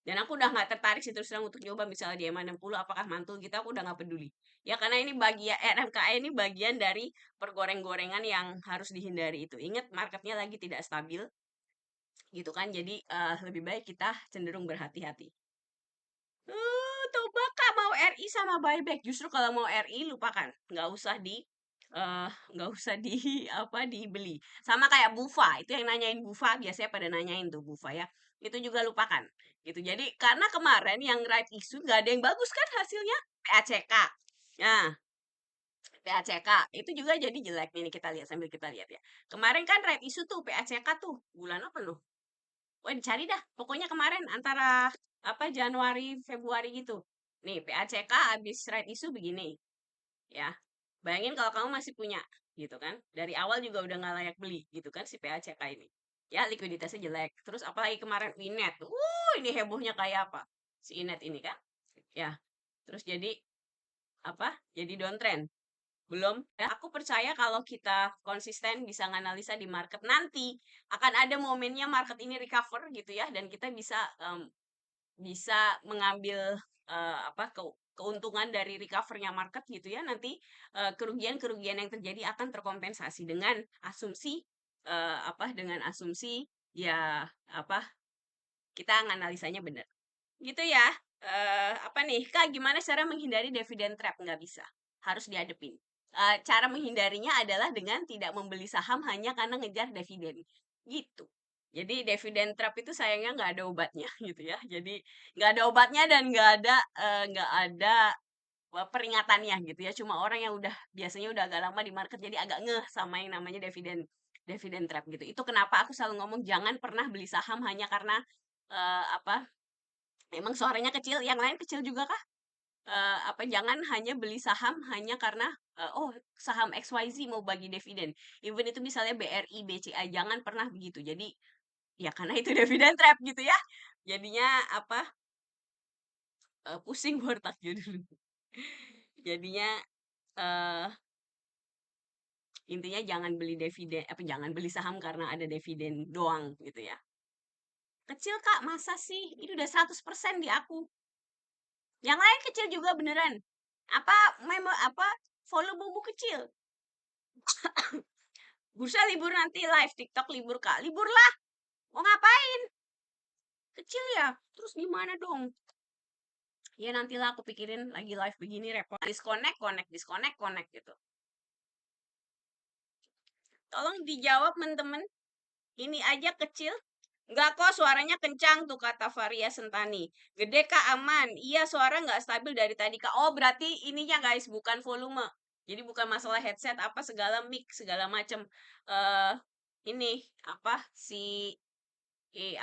A: Dan aku udah nggak tertarik sih terus terang untuk nyoba misalnya di MA60 apakah mantul gitu, aku udah nggak peduli. Ya karena ini bagian RMKE ini bagian dari pergoreng-gorengan yang harus dihindari itu. Ingat marketnya lagi tidak stabil gitu kan. Jadi lebih baik kita cenderung berhati-hati. Coba Kak mau RI sama buyback. Justru kalau mau RI lupakan, nggak usah di apa dibeli. Sama kayak Bufa, itu yang nanyain Bufa biasanya pada nanyain tuh Bufa ya. Itu juga lupakan. Gitu. Jadi karena kemarin yang right issue nggak ada yang bagus kan hasilnya PACK. Nah, PACK itu juga jadi jelek nih kita lihat sambil kita lihat ya. Kemarin kan right issue tuh PACK tuh bulan apa loh? Wah, dicari dah. Pokoknya kemarin antara apa Januari, Februari gitu. Nih, PACK habis right issue begini, ya. Bayangin kalau kamu masih punya, gitu kan. Dari awal juga udah nggak layak beli, gitu kan si PACK ini. Ya, likuiditasnya jelek. Terus apalagi kemarin Inet. Ini hebohnya kayak apa? Si Inet ini kan. Ya, terus jadi apa? Jadi downtrend. Belum, ya, aku percaya kalau kita konsisten bisa nganalisa di market nanti akan ada momennya market ini recover gitu ya dan kita bisa mengambil apa keuntungan dari recovernya market gitu ya nanti kerugian-kerugian yang terjadi akan terkompensasi dengan asumsi apa dengan asumsi ya apa kita nganalisanya benar gitu ya. Apa nih Kak, gimana cara menghindari dividen trap? Nggak bisa, harus dihadepin. Cara menghindarinya adalah dengan tidak membeli saham hanya karena ngejar dividen gitu. Jadi dividen trap itu sayangnya nggak ada obatnya gitu ya. Jadi nggak ada obatnya dan nggak ada peringatannya gitu ya. Cuma orang yang biasanya udah agak lama di market jadi agak ngeh sama yang namanya dividen dividen trap gitu. Itu kenapa aku selalu ngomong jangan pernah beli saham hanya karena apa emang suaranya kecil, yang lain kecil juga kah? Apa jangan hanya beli saham hanya karena oh saham XYZ mau bagi dividen. Even itu misalnya BRI, BCA, jangan pernah begitu. Jadi ya karena itu dividen trap gitu ya. Jadinya apa? Pusing botak judul. Jadinya eh intinya jangan beli dividen, apa jangan beli saham karena ada dividen doang gitu ya. Kecil Kak, masa sih? Ini udah 100% di aku. Yang lain kecil juga beneran. Apa volume buku kecil. Bursa libur nanti live, TikTok libur Kak. Libur lah. Mau ngapain? Kecil ya. Terus gimana dong? Ya nantilah aku pikirin lagi live begini repot. Disconnect, connect, disconnect, connect gitu. Tolong dijawab temen-temen. Ini aja kecil. Enggak kok suaranya kencang tuh kata Varia Sentani. Gede Kak aman. Iya suara nggak stabil dari tadi Kak. Oh berarti ininya guys bukan volume. Jadi bukan masalah headset apa segala mic segala macem. Ini apa si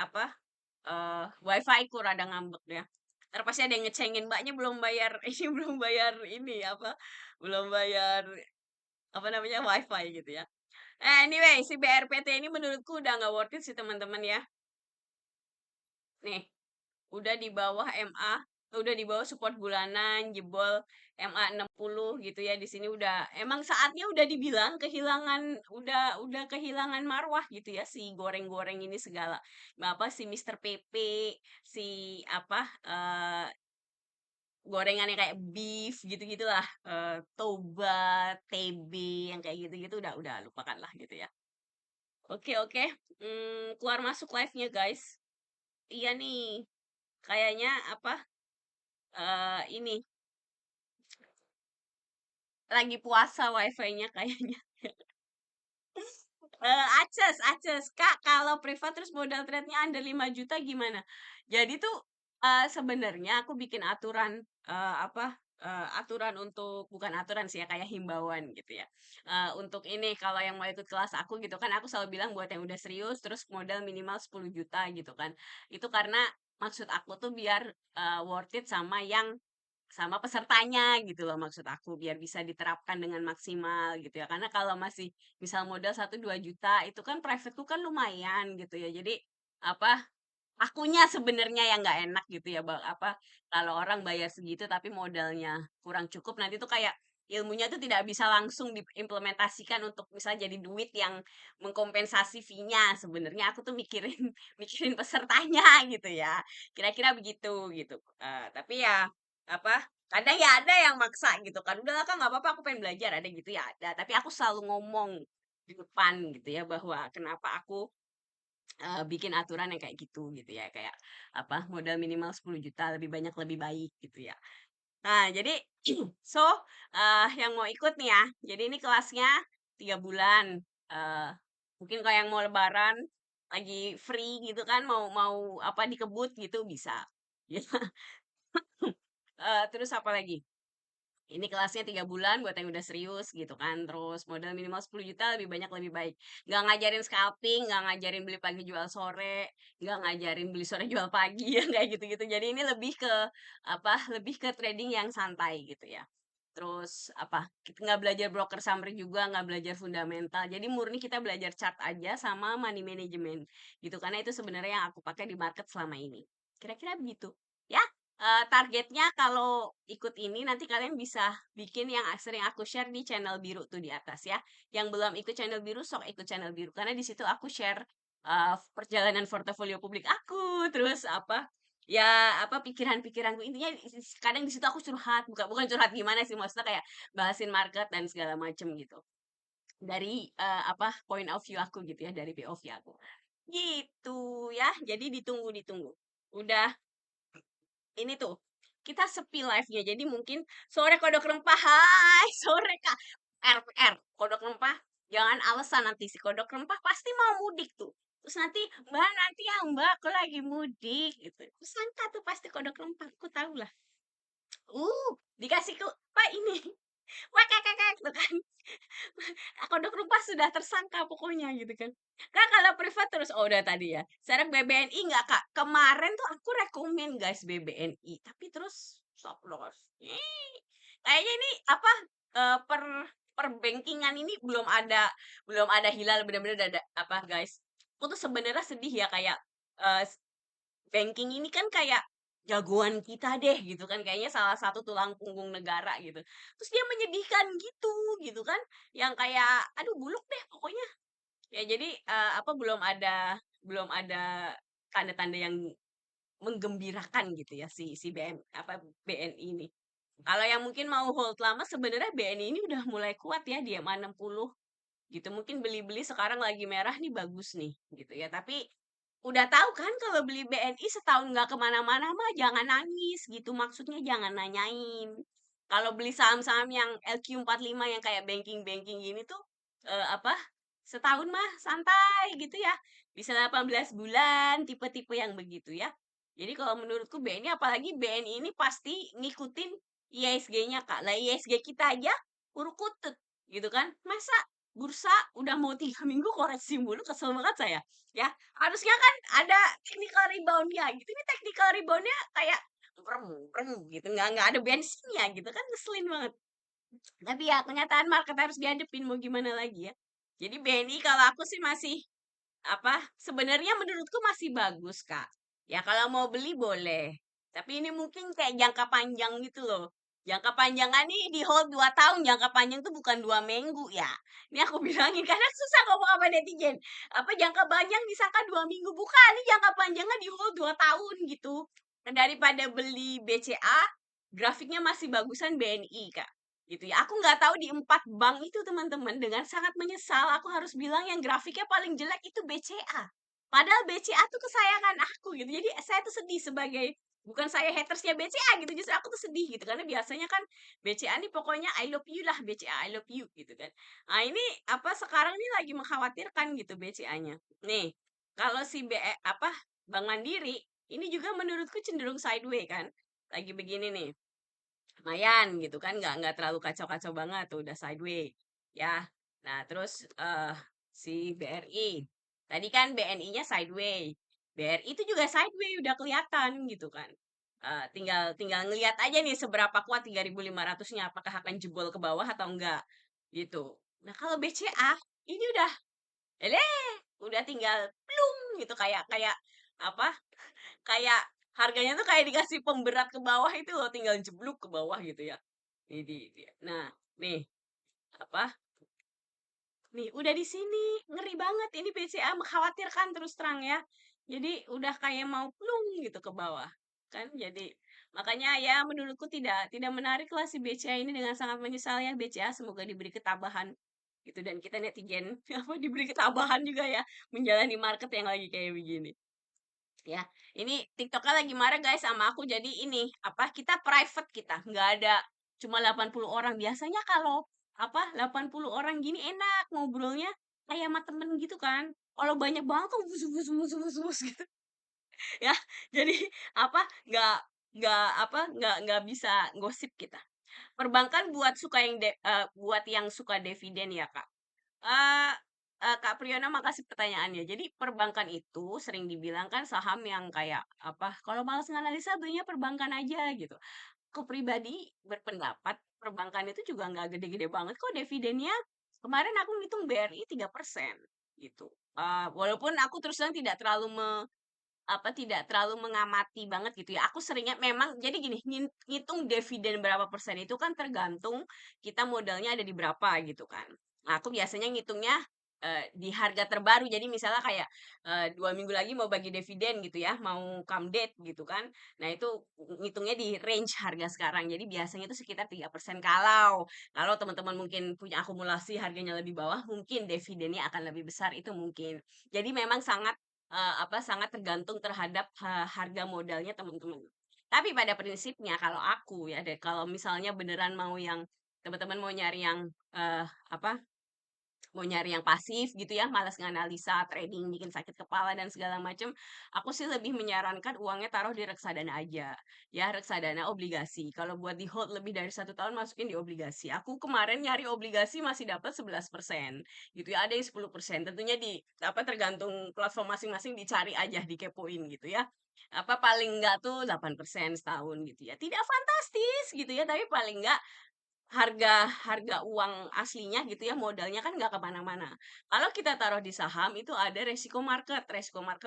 A: apa wifi ku rada ngambek ya. Ntar pasti ada yang ngecengin mbaknya belum bayar ini belum bayar ini apa belum bayar apa namanya wifi gitu ya. Anyway si BRPT ini menurutku udah nggak worth it sih teman-teman ya. Nih udah di bawah MA, udah di bawah support bulanan, jebol MA60 gitu ya. Di sini udah emang saatnya udah dibilang udah kehilangan marwah gitu ya si goreng-goreng ini segala. Apa si Mr. PP, si apa gorengan yang kayak beef gitu-gitulah, Toba, TB yang kayak gitu-gitu udah lupakan lah gitu ya. Oke oke, keluar masuk live-nya guys. Iya nih, kayaknya apa ini lagi puasa wifi-nya kayaknya. Aces, Kak, kalau privat terus modal trade-nya under 5 juta gimana? Jadi tuh sebenarnya aku bikin aturan apa aturan untuk bukan aturan sih ya kayak himbauan gitu ya. Untuk ini kalau yang mau ikut kelas aku gitu kan aku selalu bilang buat yang udah serius terus modal minimal 10 juta gitu kan. Itu karena maksud aku tuh biar worth it sama pesertanya gitu loh maksud aku biar bisa diterapkan dengan maksimal gitu ya karena kalau masih misal modal 1-2 juta itu kan private tuh kan lumayan gitu ya jadi apa akunya sebenarnya yang nggak enak gitu ya bang apa kalau orang bayar segitu tapi modalnya kurang cukup nanti tuh kayak ilmunya tuh tidak bisa langsung diimplementasikan untuk misalnya jadi duit yang mengkompensasi fee-nya. Sebenarnya aku tuh mikirin mikirin pesertanya gitu ya. Kira-kira begitu gitu. Tapi ya apa kadang ya ada yang maksa gitu kan. Udahlah Kak, nggak apa-apa aku pengen belajar ada gitu ya ada. Tapi aku selalu ngomong di depan gitu ya bahwa kenapa aku bikin aturan yang kayak gitu ya. Kayak apa modal minimal 10 juta lebih banyak lebih baik gitu ya. Nah, jadi so, yang mau ikut nih ya, jadi ini kelasnya 3 bulan, eee, mungkin kalau yang mau lebaran, lagi free gitu kan, mau mau apa, dikebut gitu bisa. Terus apa lagi? Ini kelasnya 3 bulan buat yang udah serius gitu kan, terus modal minimal 10 juta lebih banyak lebih baik. Nggak ngajarin scalping, nggak ngajarin beli pagi jual sore, nggak ngajarin beli sore jual pagi, yang kayak gitu-gitu. Jadi ini lebih ke apa, lebih ke trading yang santai gitu ya. Terus apa, kita nggak belajar broker summary juga, nggak belajar fundamental. Jadi murni kita belajar chart aja sama money management gitu. Karena itu sebenarnya yang aku pakai di market selama ini. Kira-kira begitu. Ya, targetnya kalau ikut ini nanti kalian bisa bikin yang sering aku share di channel biru tuh di atas ya. Yang belum ikut channel biru, sok ikut channel biru. Karena di situ aku share perjalanan portofolio publik aku, terus apa ya apa pikiran-pikiranku intinya kadang di situ aku curhat, bukan bukan curhat gimana sih maksudnya kayak bahasin market dan segala macem gitu. Dari apa point of view aku gitu ya, dari POV aku. Gitu ya. Jadi ditunggu-ditunggu. Udah ini tuh, kita sepi live-nya, jadi mungkin sore kodok rempah, hai sore Kak, R, kodok rempah, jangan alasan nanti si kodok rempah pasti mau mudik tuh. Terus nanti, Mbak nanti ya Mbak, aku lagi mudik gitu. Terus sangka tuh pasti kodok rempah, aku tahu lah. Dikasih ke Pak ini, wek tuh kan. Kodok rupa sudah tersangka pokoknya gitu kan. Kak kalau privat terus oh udah tadi ya. Sekarang BBNI nggak Kak? Kemarin tuh aku rekomen guys BBNI, tapi terus stop loss. Kayaknya ini apa per perbankingan ini belum ada hilal benar-benar ada apa guys. Aku tuh sebenarnya sedih ya kayak eh, banking ini kan kayak jagoan kita deh gitu kan kayaknya salah satu tulang punggung negara gitu. Terus dia menyedihkan gitu kan yang kayak aduh buluk deh pokoknya. Ya jadi apa belum ada tanda-tanda yang menggembirakan gitu ya si BNI ini. Kalau yang mungkin mau hold lama sebenarnya BNI ini udah mulai kuat ya di MA 60 gitu. Mungkin beli-beli sekarang lagi merah nih bagus nih gitu ya. Tapi udah tahu kan kalau beli BNI setahun nggak kemana-mana mah jangan nangis gitu. Maksudnya jangan nanyain. Kalau beli saham-saham yang LQ45 yang kayak banking-banking gini tuh apa setahun mah santai gitu ya. Bisa 18 bulan tipe-tipe yang begitu ya. Jadi kalau menurutku BNI apalagi BNI ini pasti ngikutin IISG-nya Kak. Lah IISG kita aja urukutut gitu kan. Masa bursa udah mau 3 minggu koreksi mulu kesel banget saya ya harusnya kan ada technical reboundnya gitu ini technical reboundnya kayak brem brem gitu nggak ada bensinnya gitu kan ngeselin banget tapi ya kenyataan market harus dihadapin mau gimana lagi ya jadi BNI kalau aku sih masih apa sebenarnya menurutku masih bagus Kak ya kalau mau beli boleh tapi ini mungkin kayak jangka panjang gitu loh jangka panjangnya nih di hold 2 tahun jangka panjang tuh bukan 2 minggu ya ini aku bilangin karena susah ngomong sama netizen apa jangka panjang disangka 2 minggu bukan ini jangka panjangnya di hold 2 tahun gitu nah, daripada beli BCA grafiknya masih bagusan BNI Kak gitu ya. Aku nggak tahu di 4 bank itu teman-teman dengan sangat menyesal aku harus bilang yang grafiknya paling jelek itu BCA. Padahal BCA tuh kesayangan aku gitu. Jadi saya tuh sedih sebagai bukan saya hatersnya BCA gitu justru aku tuh sedih gitu karena biasanya kan BCA nih pokoknya I love you lah BCA I love you gitu kan. Nah ini apa sekarang ini lagi mengkhawatirkan gitu BCA-nya. Nih kalau si apa Bank Mandiri ini juga menurutku cenderung sideways kan. Lagi begini nih lumayan gitu kan nggak terlalu kacau-kacau banget tuh udah sideways ya nah terus si BRI tadi kan BNI-nya sideways BRI itu juga sideways udah kelihatan gitu kan tinggal tinggal ngelihat aja nih seberapa kuat 3.500-nya apakah akan jebol ke bawah atau enggak gitu nah kalau BCA ini ele udah tinggal plung gitu kayak kayak apa kayak harganya tuh kayak dikasih pemberat ke bawah itu loh tinggal jeblok ke bawah gitu ya. Nah, Nih, apa? Nih, udah di sini. Ngeri banget ini BCA mengkhawatirkan terus terang ya. Jadi udah kayak mau plung gitu ke bawah. Kan jadi makanya ya menurutku tidak menarik lah si BCA ini, dengan sangat menyesal ya BCA, semoga diberi ketabahan gitu, dan kita netizen apa diberi ketabahan juga ya menjalani market yang lagi kayak begini. Ya, ini TikToknya lagi marah guys sama aku. Jadi ini apa, kita private, kita nggak ada, cuma 80 orang. Biasanya kalau apa 80 orang gini enak ngobrolnya kayak sama temen gitu kan. Kalau banyak banget tuh bus bus bus bus bus gitu ya. Jadi apa, nggak bisa gosip kita. Perbankan buat suka buat yang suka dividen ya Kak. Eee Kak Priyona, makasih pertanyaannya. Jadi perbankan itu sering dibilang kan saham yang kayak apa, kalau malas nganalisa belinya perbankan aja gitu. Aku pribadi berpendapat perbankan itu juga nggak gede-gede banget kok dividennya. Kemarin aku ngitung BRI 3% gitu. Walaupun aku terus terang tidak terlalu mengamati banget gitu ya. Aku seringnya memang jadi gini, ngitung dividen berapa persen itu kan tergantung kita modalnya ada di berapa gitu kan. Nah, aku biasanya ngitungnya di harga terbaru. Jadi misalnya kayak 2 minggu lagi mau bagi dividen gitu ya, mau come date gitu kan. Nah, itu ngitungnya di range harga sekarang. Jadi biasanya itu sekitar 3%. Kalau teman-teman mungkin punya akumulasi harganya lebih bawah, mungkin dividennya akan lebih besar, itu mungkin. Jadi memang sangat tergantung terhadap harga modalnya teman-teman. Tapi pada prinsipnya kalau aku ya deh, kalau misalnya beneran mau yang teman-teman mau nyari yang apa, mau nyari yang pasif gitu ya, malas nganalisa, trading, bikin sakit kepala dan segala macam, aku sih lebih menyarankan uangnya taruh di reksadana aja. Ya, reksadana obligasi. Kalau buat di hold lebih dari 1 tahun, masukin di obligasi. Aku kemarin nyari obligasi masih dapat 11% gitu ya, ada yang 10%. Tentunya apa, tergantung platform masing-masing, dicari aja, dikepoin gitu ya. Apa paling enggak tuh 8% setahun gitu ya. Tidak fantastis gitu ya, tapi paling enggak harga harga uang aslinya gitu ya, modalnya kan nggak kemana-mana. Kalau kita taruh di saham itu ada resiko market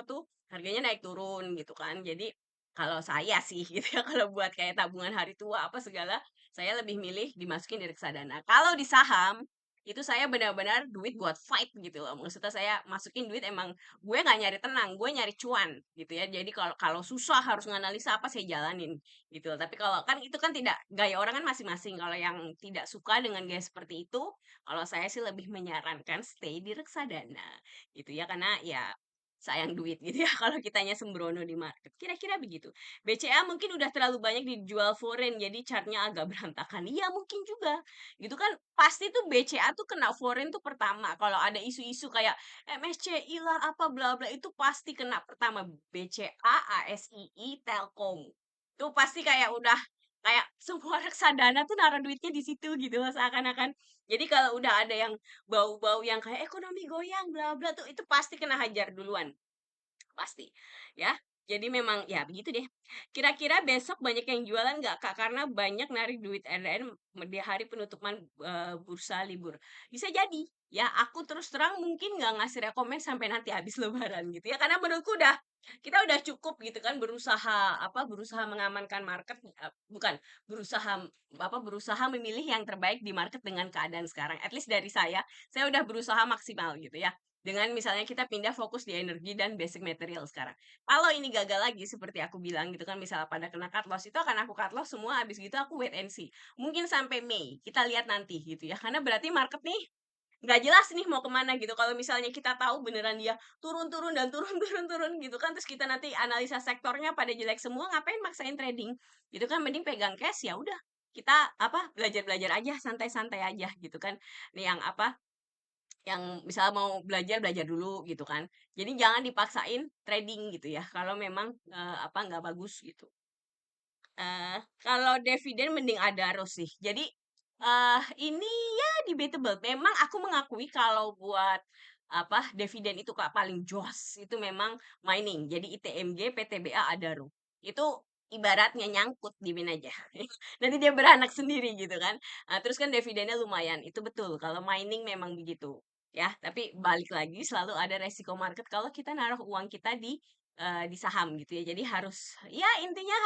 A: tuh harganya naik turun gitu kan. Jadi kalau saya sih gitu ya, kalau buat kayak tabungan hari tua apa segala, saya lebih milih dimasukin di reksadana. Kalau di saham, itu saya benar-benar duit buat fight gitu loh. Maksudnya saya masukin duit, emang gue nggak nyari tenang, gue nyari cuan gitu ya. Jadi kalau kalau susah harus nganalisa apa, saya jalanin gitu. Tapi kalau kan itu kan tidak, gaya orang kan masing-masing. Kalau yang tidak suka dengan gaya seperti itu, kalau saya sih lebih menyarankan stay di reksadana gitu ya, karena ya sayang duit gitu ya kalau kitanya sembrono di market. Kira-kira begitu. BCA mungkin udah terlalu banyak dijual foreign jadi chartnya agak berantakan. Iya mungkin juga. Gitu kan pasti tuh BCA tuh kena foreign tuh pertama. Kalau ada isu-isu kayak MSCI lah apa bla bla, itu pasti kena pertama BCA, ASII, Telkom. Tuh pasti kayak udah kayak semua reksadana tuh naruh duitnya di situ gitu loh seakan-akan. Jadi kalau udah ada yang bau-bau yang kayak ekonomi goyang bla bla tuh itu pasti kena hajar duluan, pasti. Ya. Jadi memang ya begitu deh. Kira-kira besok banyak yang jualan nggak Kak? Karena banyak narik duit RDN di hari penutupan bursa libur. Bisa jadi. Ya, aku terus terang mungkin nggak ngasih rekomen sampai nanti habis lebaran gitu ya. Karena menurutku kita udah cukup gitu kan berusaha mengamankan market, bukan berusaha memilih yang terbaik di market dengan keadaan sekarang. At least dari saya udah berusaha maksimal gitu ya. Dengan misalnya kita pindah fokus di energi dan basic material sekarang. Kalau ini gagal lagi seperti aku bilang gitu kan, misalnya pada kena cut loss, itu akan aku cut loss semua, habis gitu aku wait and see. Mungkin sampai Mei, kita lihat nanti gitu ya. Karena berarti market nih nggak jelas nih mau kemana gitu. Kalau misalnya kita tahu beneran dia turun-turun dan turun turun turun gitu kan, terus kita nanti analisa sektornya pada jelek semua, ngapain maksain trading gitu kan, mending pegang cash ya udah, kita apa, belajar-belajar aja, santai-santai aja gitu kan. Nih yang apa, yang misalnya mau belajar, belajar dulu gitu kan. Jadi jangan dipaksain trading gitu ya, kalau memang nggak bagus gitu. Kalau dividen mending Adaro sih. Jadi ini ya debatable. Memang aku mengakui kalau buat apa, dividen itu Kak paling jos itu memang mining. Jadi ITMG, PTBA, Adaro. Itu ibaratnya nyangkut di min aja. Nanti dia beranak sendiri gitu kan. Terus kan dividennya lumayan. Itu betul. Kalau mining memang begitu. Ya, tapi balik lagi selalu ada resiko market kalau kita naruh uang kita di di saham gitu ya. Jadi ya intinya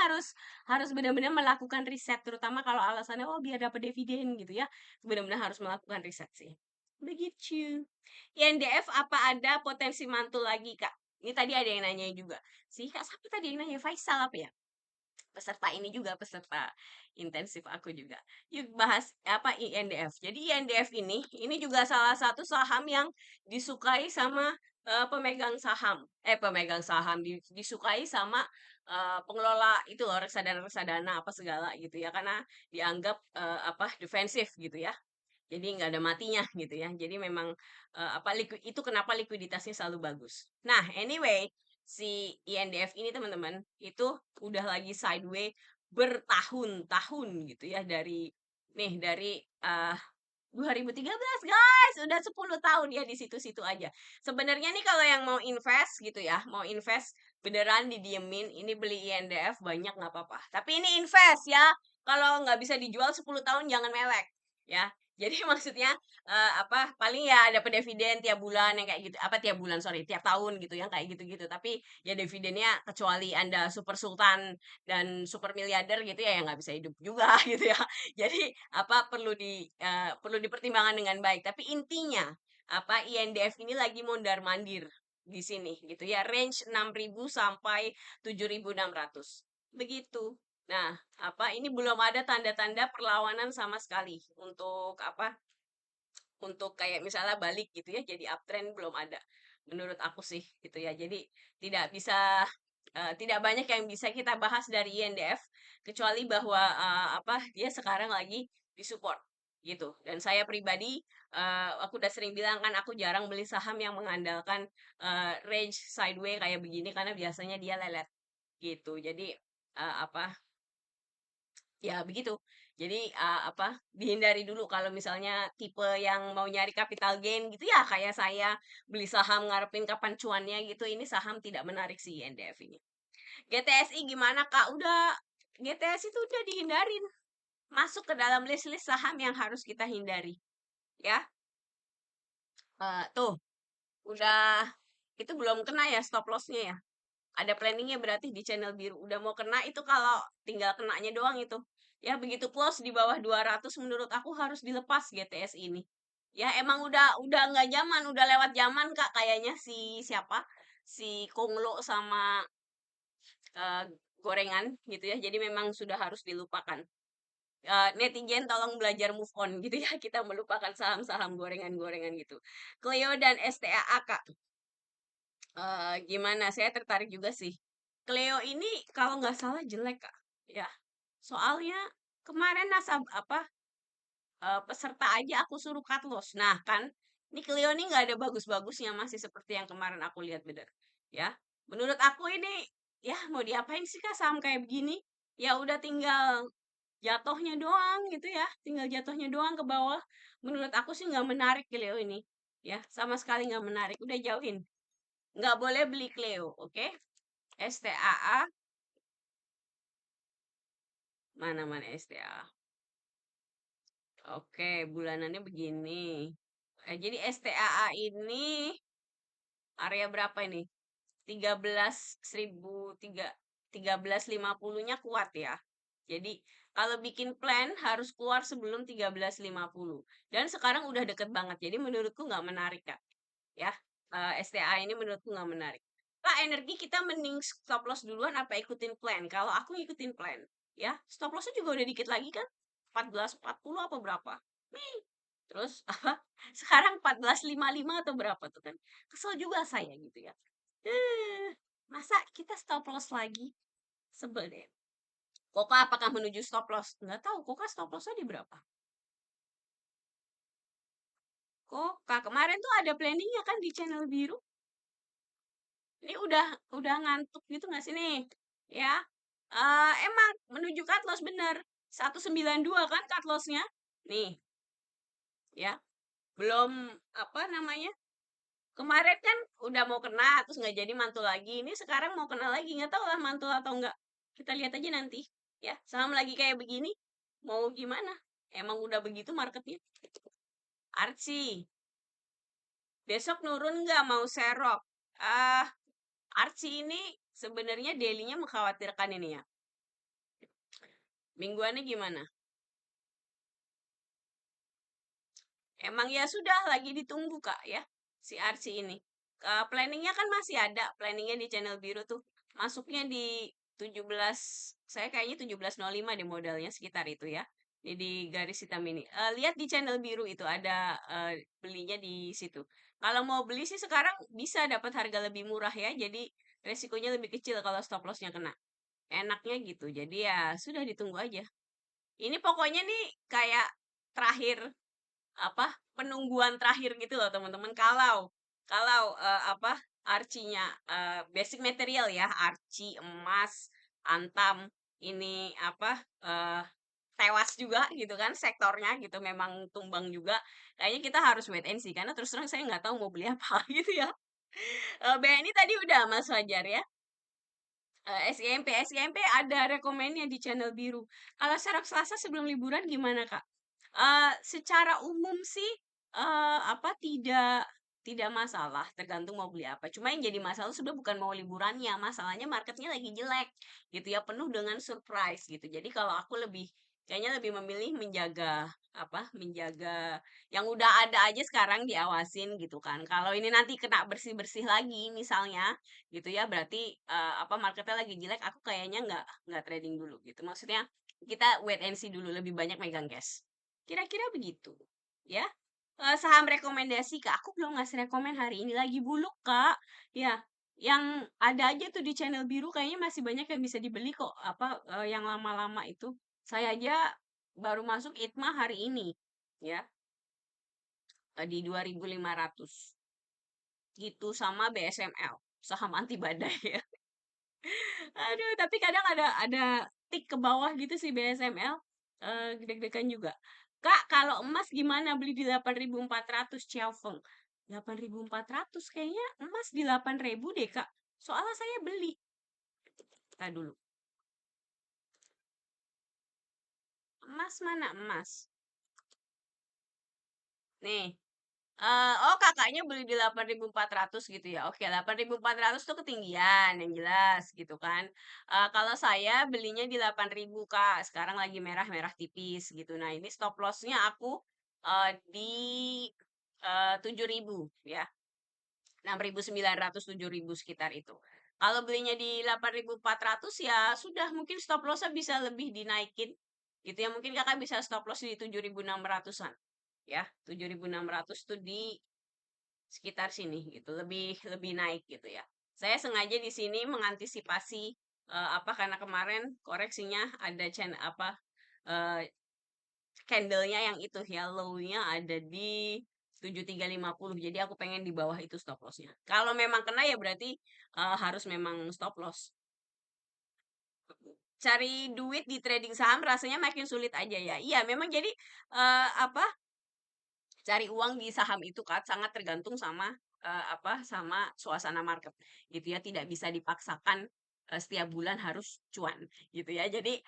A: harus benar-benar melakukan riset, terutama kalau alasannya, "Oh, biar dapat dividen," gitu ya. Benar-benar harus melakukan riset sih. Begitu. INDF apa ada potensi mantul lagi, Kak? Ini tadi ada yang nanya juga. Si Kak siapa tadi yang nanya? Faisal apa ya? Peserta ini juga, peserta intensif aku juga. Yuk bahas apa INDF. Jadi INDF ini juga salah satu saham yang disukai sama pemegang saham. Pemegang saham disukai sama pengelola itu loh, reksadana-reksadana apa segala gitu ya, karena dianggap apa defensif gitu ya. Jadi nggak ada matinya gitu ya. Jadi memang itu kenapa likuiditasnya selalu bagus. Nah, anyway, si INDF ini teman-teman itu udah lagi sideways bertahun-tahun gitu ya dari 2013 guys, udah 10 tahun ya di situ-situ aja. Sebenarnya nih kalau yang mau invest gitu ya, mau invest beneran didiemin, ini beli INDF banyak nggak apa-apa. Tapi ini invest ya, kalau nggak bisa dijual 10 tahun jangan mewek ya. Jadi maksudnya apa paling ya dapat dividen tiap bulan yang kayak gitu, apa tiap bulan sorry tiap tahun gitu yang kayak gitu-gitu. Tapi ya dividennya kecuali Anda super sultan dan super miliarder gitu ya yang nggak bisa hidup juga gitu ya. Jadi apa perlu dipertimbangkan dengan baik. Tapi intinya apa INDF ini lagi mondar-mandir di sini gitu ya, range 6.000 sampai 7.600. Begitu. Nah, apa ini belum ada tanda-tanda perlawanan sama sekali untuk apa? Untuk kayak misalnya balik gitu ya, jadi uptrend belum ada. Menurut aku sih gitu ya. Jadi tidak banyak yang bisa kita bahas dari INDF kecuali bahwa apa dia sekarang lagi disupport gitu. Dan saya pribadi aku udah sering bilang kan aku jarang beli saham yang mengandalkan range sideways kayak begini karena biasanya dia lelet gitu. Jadi apa ya begitu. Jadi apa dihindari dulu kalau misalnya tipe yang mau nyari capital gain gitu ya kayak saya beli saham ngarepin kapan cuannya gitu. Ini saham tidak menarik sih NDF ini. GTSI gimana Kak? GTS itu udah dihindarin. Masuk ke dalam list-list saham yang harus kita hindari. Ya, tuh udah itu belum kena ya stop lossnya ya. Ada planningnya berarti di channel biru. Udah mau kena itu kalau tinggal kenanya doang itu. Ya begitu close di bawah 200 menurut aku harus dilepas GTS ini. Ya emang udah nggak zaman, udah lewat zaman Kak kayaknya si siapa? Si Kunglo sama eh, gorengan gitu ya. Jadi memang sudah harus dilupakan. Netizen tolong belajar move on gitu ya. Kita melupakan saham-saham gorengan-gorengan gitu. Cleo dan STAA Kak. Gimana? Saya tertarik juga sih. Cleo ini kalau nggak salah jelek Kak. Ya, soalnya kemarin peserta aja aku suruh cut loss. Nah kan, ini Cleo ini nggak ada bagus-bagusnya masih seperti yang kemarin aku lihat bener. Ya, menurut aku ini ya mau diapain sih Kak saham kayak begini? Ya udah tinggal jatuhnya doang gitu ya, tinggal jatuhnya doang ke bawah. Menurut aku sih nggak menarik Cleo ini. Ya, sama sekali nggak menarik. Udah jauhin. Nggak boleh beli Cleo, oke? STAA, mana STAA? Oke, bulanannya begini. Jadi STAA ini area berapa ini? 13.000 13.50-nya kuat ya. Jadi kalau bikin plan harus keluar sebelum 13.50. Dan sekarang udah deket banget. Jadi menurutku nggak menarik Kak. Ya, STA ini menurutku nggak menarik. Kak, energi kita mending stop loss duluan apa ikutin plan? Kalau aku ngikutin plan, ya stop lossnya juga udah dikit lagi kan? 14.40 apa berapa? Nih, terus apa? Sekarang 14.55 atau berapa tuh kan? Kesel juga saya gitu ya. Masa kita stop loss lagi? Sebel deh. Koka apakah menuju stop loss? Nggak tahu, Koka stop lossnya di berapa? Koka kemarin tuh ada planningnya kan di channel biru. Ini udah ngantuk gitu nggak sih nih? Ya, emang menuju cut loss bener. 192 kan cut lossnya? Nih, ya. Belum apa namanya? Kemarin kan udah mau kena terus nggak jadi mantul lagi. Ini sekarang mau kena lagi nggak tahu lah mantul atau enggak. Kita lihat aja nanti. Ya, saham lagi kayak begini. Mau gimana? Emang udah begitu marketnya. Archie, besok nurun nggak mau serok? Ah, Archie ini sebenarnya daily-nya mengkhawatirkan ini ya. Mingguannya gimana? Emang ya sudah lagi ditunggu Kak ya, si Archie ini. Planningnya kan masih ada, planningnya di channel biru tuh. Masuknya di 17, saya kayaknya 17.05 deh modalnya sekitar itu ya. Di garis hitam ini. Lihat di channel biru itu ada belinya di situ. Kalau mau beli sih sekarang bisa dapat harga lebih murah ya, jadi resikonya lebih kecil kalau stop lossnya kena. Enaknya gitu, jadi ya sudah ditunggu aja. Ini pokoknya nih kayak terakhir apa penungguan terakhir gitu loh teman-teman kalau kalau apa arcinya basic material ya arci emas antam ini apa eh, tewas juga gitu kan sektornya gitu memang tumbang juga kayaknya kita harus wait and see karena terus terang saya nggak tahu mau beli apa gitu ya. BNI tadi udah Mas Fajar ya. SIMP ada rekomennya di channel biru. Kalau Serap Selasa sebelum liburan gimana Kak? Secara umum sih apa tidak masalah, tergantung mau beli apa. Cuma yang jadi masalah sudah bukan mau liburannya, masalahnya marketnya lagi jelek gitu ya, penuh dengan surprise gitu. Jadi kalau aku kayaknya lebih memilih menjaga apa, menjaga yang udah ada aja sekarang diawasin gitu kan. Kalau ini nanti kena bersih-bersih lagi misalnya gitu ya, berarti apa marketnya lagi jelek, aku kayaknya nggak trading dulu gitu. Maksudnya kita wait and see dulu, lebih banyak megang cash. Kira-kira begitu, ya. Saham rekomendasi, Kak. Aku belum ngasih rekomen hari ini lagi buluk, Kak. Ya, yang ada aja tuh di channel biru kayaknya masih banyak yang bisa dibeli kok. Apa yang lama-lama itu. Saya aja baru masuk ITMA hari ini, ya, di 2.500. Gitu sama BSML, saham anti badai ya. Aduh, tapi kadang ada tik ke bawah gitu sih BSML. Deg-degan juga. Kak, kalau emas gimana beli di 8.400 Chiao Feng? 8.400 kayaknya emas di 8.000 deh, Kak. Soalnya saya beli. Kita dulu. Emas mana emas? Nih, oh kakaknya beli di 8.400 gitu ya. Oke, 8.400 tuh ketinggian yang jelas gitu kan. Kalau saya belinya di 8.000 Kak. Sekarang lagi merah-merah tipis gitu. Nah, ini stop lossnya aku di 7.000 ya. 6.900 7.000 sekitar itu. Kalau belinya di 8.400 ya sudah mungkin stop lossnya bisa lebih dinaikin. Gitu ya. Mungkin kakak bisa stop loss di 7.600-an ya 7.600 tuh di sekitar sini gitu lebih lebih naik gitu ya saya sengaja di sini mengantisipasi apa karena kemarin koreksinya ada apa eh, candlenya yang itu ya low-nya ada di 7350 jadi aku pengen di bawah itu stop lossnya kalau memang kena ya berarti harus memang stop loss cari duit di trading saham rasanya makin sulit aja ya iya memang jadi apa cari uang di saham itu kan sangat tergantung sama apa sama suasana market gitu ya tidak bisa dipaksakan setiap bulan harus cuan gitu ya jadi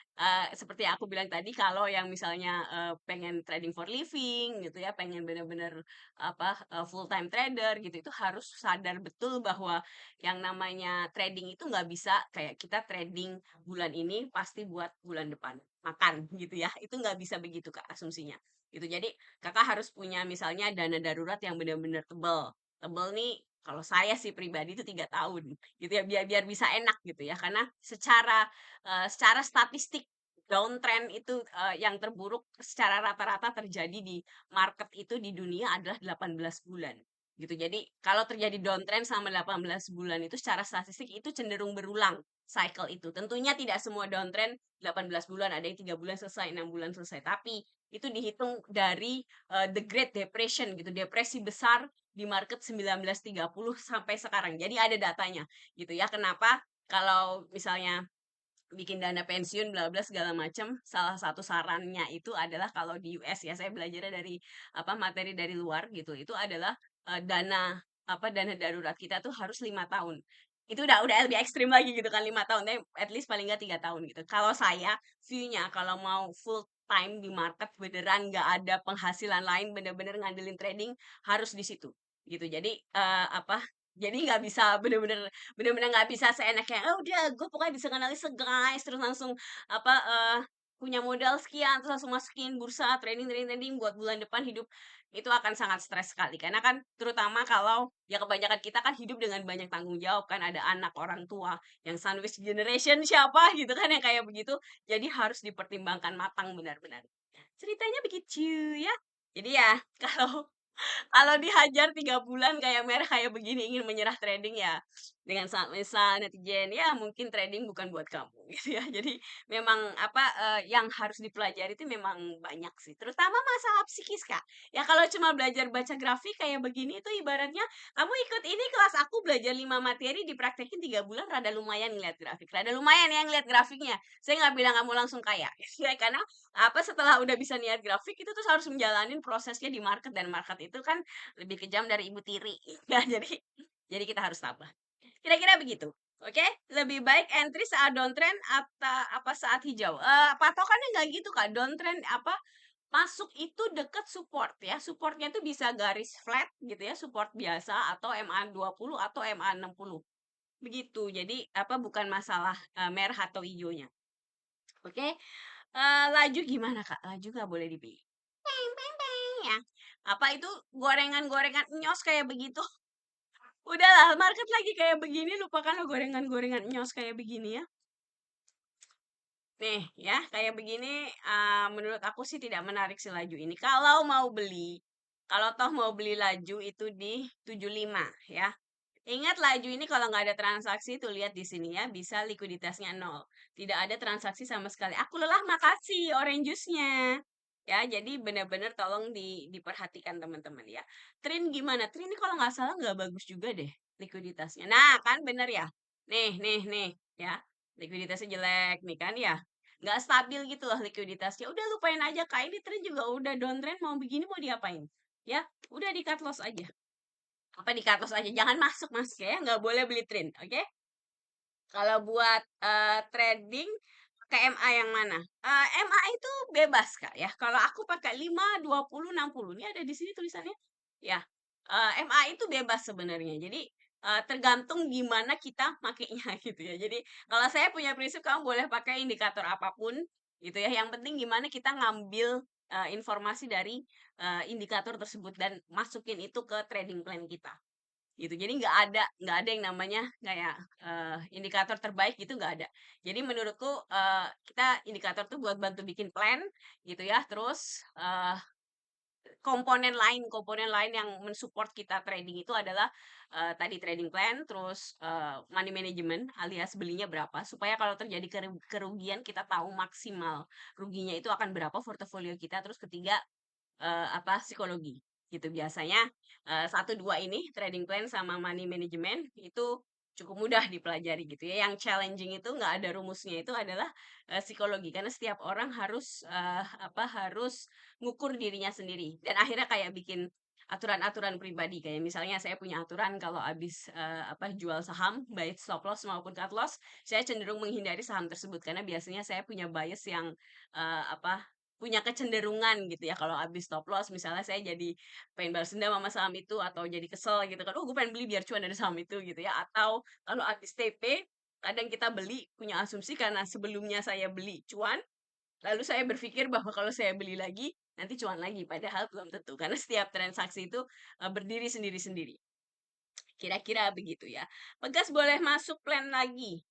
A: seperti yang aku bilang tadi kalau yang misalnya pengen trading for living gitu ya pengen bener-bener apa full time trader gitu itu harus sadar betul bahwa yang namanya trading itu nggak bisa kayak kita trading bulan ini pasti buat bulan depan makan gitu ya itu nggak bisa begitu kak asumsinya gitu jadi kakak harus punya misalnya dana darurat yang benar-benar tebel. Tebel nih kalau saya sih pribadi itu 3 tahun gitu ya biar biar bisa enak gitu ya karena secara statistik downtrend itu yang terburuk secara rata-rata terjadi di market itu di dunia adalah 18 bulan gitu. Jadi kalau terjadi downtrend selama 18 bulan itu secara statistik itu cenderung berulang cycle itu. Tentunya tidak semua downtrend 18 bulan, ada yang 3 bulan selesai, 6 bulan selesai. Tapi itu dihitung dari The Great Depression gitu, depresi besar di market 1930 sampai sekarang. Jadi ada datanya gitu ya. Kenapa kalau misalnya bikin dana pensiun bla bla segala macam salah satu sarannya itu adalah kalau di US ya saya belajarnya dari apa materi dari luar gitu itu adalah dana apa dana darurat kita tuh harus 5 tahun itu udah lebih ekstrim lagi gitu kan 5 tahun tapi at least paling nggak 3 tahun gitu kalau saya view-nya kalau mau full time di market beneran nggak ada penghasilan lain bener-bener ngandelin trading harus di situ gitu jadi apa Jadi nggak bisa bener-bener nggak bisa seenaknya, "Ah, udah gue pokoknya bisa nganalisa guys," terus langsung apa, punya modal sekian, terus langsung masukin bursa, trading buat bulan depan hidup, itu akan sangat stres sekali. Karena kan terutama kalau ya kebanyakan kita kan hidup dengan banyak tanggung jawab kan, ada anak, orang tua, yang sandwich generation siapa gitu kan yang kayak begitu. Jadi harus dipertimbangkan matang benar-benar. Ceritanya begitu ya. Jadi ya kalau kalau dihajar 3 bulan kayak merah kayak begini ingin menyerah trading ya dengan sangat menyesal netizen, ya mungkin trading bukan buat kamu gitu ya. Jadi memang apa, yang harus dipelajari itu memang banyak sih, terutama masalah psikis, Kak. Ya kalau cuma belajar baca grafik kayak begini itu ibaratnya kamu ikut ini kelas aku belajar 5 materi dipraktekin 3 bulan rada lumayan ngeliat grafik, rada lumayan ya ngeliat grafiknya. Saya nggak bilang kamu langsung kaya, ya karena apa, setelah udah bisa niat grafik itu terus harus menjalanin prosesnya di market dan market itu kan lebih kejam dari ibu tiri. Ya, jadi kita harus tabah. Kira-kira begitu. Oke, lebih baik entry saat downtrend atau apa saat hijau. Patokannya nggak gitu Kak. Downtrend apa masuk itu deket support ya. Supportnya itu bisa garis flat gitu ya, support biasa atau MA 20 atau MA 60. Begitu. Jadi apa bukan masalah merah atau hijaunya. Oke. Laju gimana, Kak? Laju nggak boleh dipilih. Peng, peng, peng, ya. Apa itu gorengan-gorengan nyos kayak begitu? Udahlah, market lagi kayak begini, lupakanlah gorengan-gorengan nyos kayak begini ya. Nih, ya, kayak begini, menurut aku sih tidak menarik si laju ini. Kalau mau beli, kalau toh mau beli laju itu di 75 ya. Ingat laju ini kalau nggak ada transaksi tuh lihat di sini ya, bisa likuiditasnya nol. Tidak ada transaksi sama sekali. Aku lelah, makasih orange juice-nya. Ya, jadi benar-benar tolong diperhatikan teman-teman ya. Trin gimana? Trin ini kalau nggak salah nggak bagus juga deh likuiditasnya. Nah, kan bener ya. Nih, ya. Likuiditasnya jelek nih kan ya. Nggak stabil gitu loh likuiditasnya. Udah lupain aja, Kak. Ini Trin juga udah downtrend mau begini mau diapain? Ya, udah di cut loss aja. Apa di cut loss aja, jangan masuk ya, nggak boleh beli Trin, oke? Kalau buat, trading pakai MA yang mana? MA itu bebas, Kak, ya. Kalau aku pakai 5, 20, 60. Ini ada di sini tulisannya. Ya, MA itu bebas sebenarnya. Jadi, tergantung gimana kita makainya gitu ya. Jadi, kalau saya punya prinsip kamu boleh pakai indikator apapun gitu ya. Yang penting gimana kita ngambil, informasi dari, indikator tersebut dan masukin itu ke trading plan kita. Gitu. Jadi nggak ada yang namanya kayak, indikator terbaik gitu nggak ada. Jadi menurutku, kita indikator tuh buat bantu bikin plan gitu ya, terus, komponen lain yang mensupport kita trading itu adalah, tadi trading plan, terus, money management alias belinya berapa, supaya kalau terjadi kerugian kita tahu maksimal ruginya itu akan berapa portofolio kita, terus ketiga apa, psikologi, gitu. Biasanya, 1, 2 ini, trading plan sama money management, itu cukup mudah dipelajari gitu ya. Yang challenging itu nggak ada rumusnya itu adalah, psikologi. Karena setiap orang harus, apa, harus ngukur dirinya sendiri. Dan akhirnya kayak bikin aturan-aturan pribadi. Kayak misalnya saya punya aturan kalau habis, apa, jual saham, baik stop loss maupun cut loss, saya cenderung menghindari saham tersebut. Karena biasanya saya punya bias yang, apa, punya kecenderungan gitu ya kalau habis stop loss misalnya saya jadi pengen balas dendam sama saham itu atau jadi kesel gitu kan, "Oh gue pengen beli biar cuan dari saham itu," gitu ya. Atau kalau habis TP, kadang kita beli punya asumsi karena sebelumnya saya beli cuan, lalu saya berpikir bahwa kalau saya beli lagi, nanti cuan lagi, padahal belum tentu karena setiap transaksi itu, berdiri sendiri-sendiri. Kira-kira begitu ya. Pegas boleh masuk plan lagi.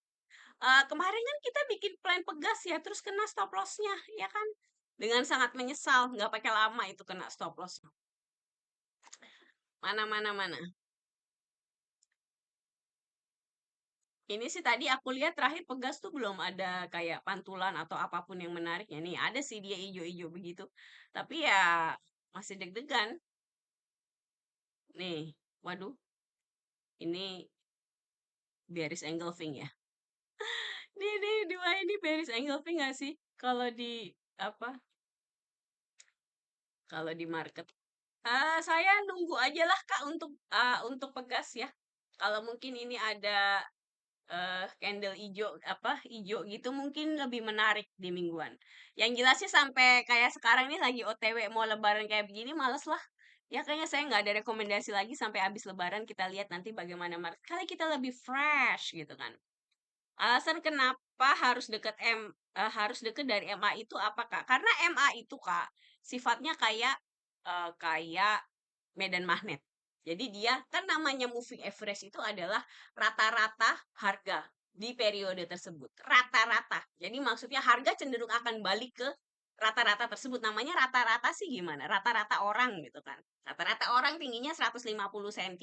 A: Kemarin kan kita bikin plan pegas ya, terus kena stop loss-nya, ya kan? Dengan sangat menyesal, nggak pakai lama itu kena stop loss. Mana mana mana. Ini sih tadi aku lihat terakhir pegas tuh belum ada kayak pantulan atau apapun yang menariknya. Nih, ada sih dia ijo-ijo begitu. Tapi ya masih deg-degan. Nih, waduh, ini bearish engulfing ya. Nih, dua ini bearish engulfing nggak sih? Kalau di apa? Kalau di market. Saya nunggu aja lah Kak untuk pegas ya. Kalau mungkin ini ada candle ijo apa ijo gitu mungkin lebih menarik di mingguan. Yang jelasnya sampai kayak sekarang ini lagi OTW mau lebaran kayak begini males lah. Ya kayaknya saya nggak ada rekomendasi lagi sampai habis lebaran kita lihat nanti bagaimana market. Kali kita lebih fresh gitu kan. Alasan kenapa harus deket dari MA itu apa, Kak? Karena MA itu, Kak, sifatnya kayak medan magnet. Jadi dia kan namanya moving average itu adalah rata-rata harga di periode tersebut. Rata-rata. Jadi maksudnya harga cenderung akan balik ke rata-rata tersebut. Namanya rata-rata sih gimana? Rata-rata orang gitu kan. Rata-rata orang tingginya 150 cm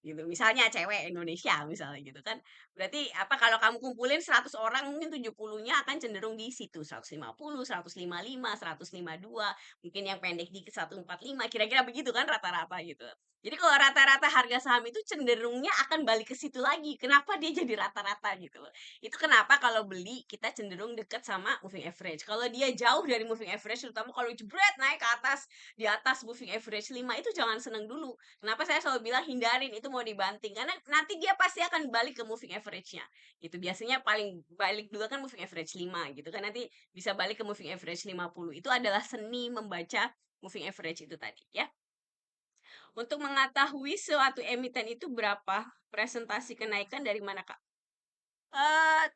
A: gitu. Misalnya cewek Indonesia misalnya gitu kan. Berarti apa kalau kamu kumpulin 100 orang mungkin 70-nya akan cenderung di situ 150, 155, 152, mungkin yang pendek dikit 145, kira-kira begitu kan rata-rata gitu. Jadi kalau rata-rata harga saham itu cenderungnya akan balik ke situ lagi. Kenapa dia jadi rata-rata gitu loh. Itu kenapa kalau beli kita cenderung deket sama moving average. Kalau dia jauh dari moving average, terutama kalau jebret naik ke atas, di atas moving average 5 itu jangan seneng dulu. Kenapa saya selalu bilang hindarin itu mau dibanting karena nanti dia pasti akan balik ke moving average-nya. Gitu. Biasanya paling balik dulu kan moving average 5 gitu kan nanti bisa balik ke moving average 50. Itu adalah seni membaca moving average itu tadi ya. Untuk mengetahui suatu emiten itu berapa presentasi kenaikan dari mana, Kak?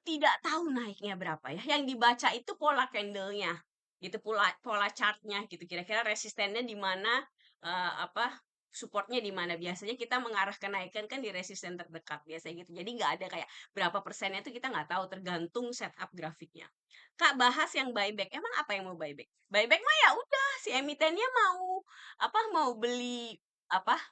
A: Tidak tahu naiknya berapa ya. Yang dibaca itu pola candle-nya, gitu, pola pola chart-nya gitu. Kira-kira resistennya di mana, apa, supportnya di mana. Biasanya kita mengarah kenaikan kan di resisten terdekat, biasanya gitu. Jadi nggak ada kayak berapa persennya itu kita nggak tahu, tergantung setup grafiknya. Kak, bahas yang buyback. Emang apa yang mau buyback? Buyback mah ya udah, si emitennya mau apa,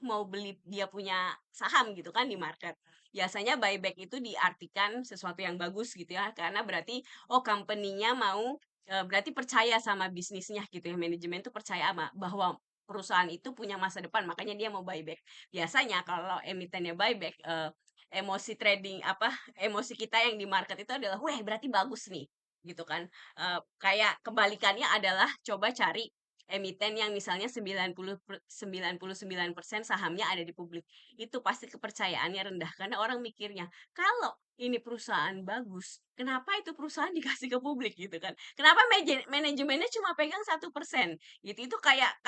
A: mau beli dia punya saham gitu kan di market. Biasanya buyback itu diartikan sesuatu yang bagus gitu ya, karena berarti oh company-nya mau berarti percaya sama bisnisnya gitu ya, manajemen tuh percaya bahwa perusahaan itu punya masa depan, makanya dia mau buyback. Biasanya kalau emitennya buyback, emosi trading emosi kita yang di market itu adalah, "Weh, berarti bagus nih." Gitu kan. Kayak kebalikannya adalah coba cari emiten yang misalnya 99% sahamnya ada di publik. Itu pasti kepercayaannya rendah karena orang mikirnya, kalau ini perusahaan bagus, kenapa itu perusahaan dikasih ke publik gitu kan? Kenapa manajemennya cuma pegang 1% gitu? Itu kayak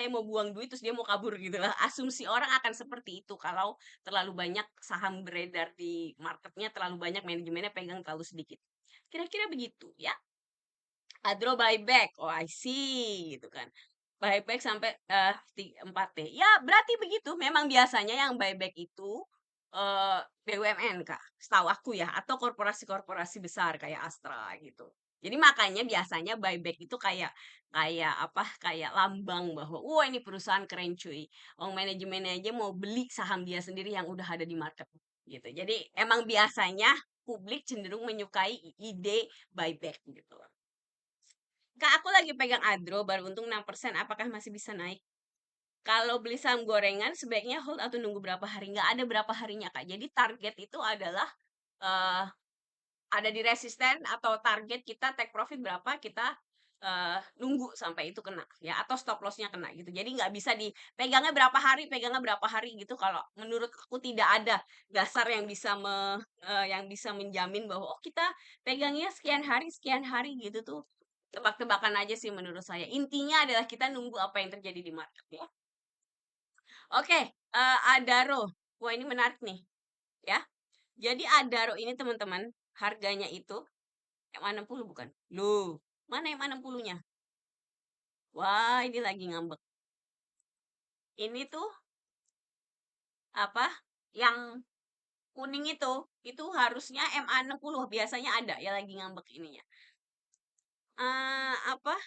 A: mau buang duit terus dia mau kabur gitu lah. Asumsi orang akan seperti itu kalau terlalu banyak saham beredar di marketnya, terlalu banyak manajemennya pegang terlalu sedikit. Kira-kira begitu ya. Adro buyback, oh I see gitu kan. Buyback sampai 4T. Ya berarti begitu. Memang biasanya yang buyback itu BUMN Kak, setahu aku ya, atau korporasi-korporasi besar kayak Astra gitu. Jadi makanya biasanya buyback itu kayak kayak apa? Kayak lambang bahwa wah ini perusahaan keren cuy. Wong manajemennya aja mau beli saham dia sendiri yang udah ada di market gitu. Jadi emang biasanya publik cenderung menyukai ide buyback gitu. Kak, aku lagi pegang Adro, baru untung 6%, apakah masih bisa naik? Kalau beli saham gorengan, sebaiknya hold atau nunggu berapa hari? Nggak ada berapa harinya, Kak. Jadi target itu adalah eh, ada di resisten atau target kita take profit berapa, kita nunggu sampai itu kena, ya, atau stop loss-nya kena gitu. Jadi nggak bisa pegangnya berapa hari gitu. Kalau menurut aku tidak ada dasar yang yang bisa menjamin bahwa oh kita pegangnya sekian hari gitu tuh. Tebak-tebakan aja sih menurut saya. Intinya adalah kita nunggu apa yang terjadi di market ya. Oke, Adaro. Wah, ini menarik nih, ya. Jadi Adaro ini teman-teman, harganya itu yang 60 bukan? Loh, mana yang 60-nya? Wah, ini lagi ngambek. Ini tuh apa? Yang kuning itu harusnya MA60 biasanya ada ya lagi ngambek ininya. Apa?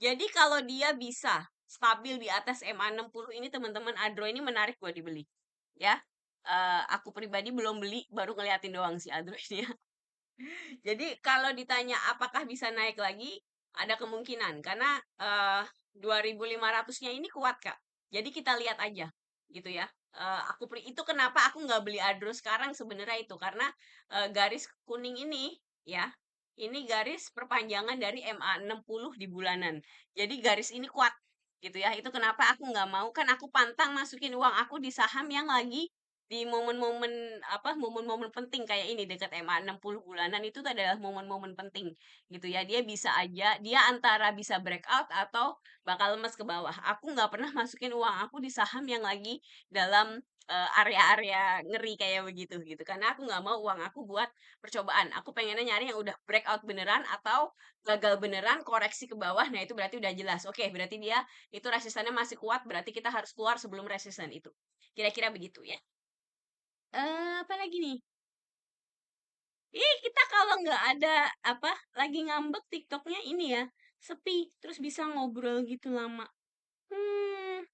A: Jadi kalau dia bisa stabil di atas MA60 ini teman-teman Adro ini menarik buat dibeli. Ya. Aku pribadi belum beli, baru ngeliatin doang si Adro ini ya. Jadi kalau ditanya apakah bisa naik lagi, ada kemungkinan karena 2.500-nya ini kuat, Kak. Jadi kita lihat aja gitu ya. Itu kenapa aku nggak beli Adro sekarang sebenarnya itu karena garis kuning ini ya, ini garis perpanjangan dari MA60 di bulanan. Jadi garis ini kuat gitu ya. Itu kenapa aku nggak mau kan aku pantang masukin uang aku di saham yang lagi di momen-momen apa, momen-momen penting kayak ini dekat MA 60 bulanan itu tuh adalah momen-momen penting gitu ya. Dia bisa aja dia antara bisa breakout atau bakal lemes ke bawah. Aku nggak pernah masukin uang aku di saham yang lagi dalam area-area ngeri kayak begitu gitu. Karena aku nggak mau uang aku buat percobaan. Aku pengennya nyari yang udah breakout beneran atau gagal beneran koreksi ke bawah. Nah, itu berarti udah jelas. Oke, berarti dia itu resistannya masih kuat, berarti kita harus keluar sebelum resisten itu. Kira-kira begitu ya. Apa lagi nih? Kita kalau nggak ada apa lagi ngambek TikToknya ini ya sepi, terus bisa ngobrol gitu lama. Hmm,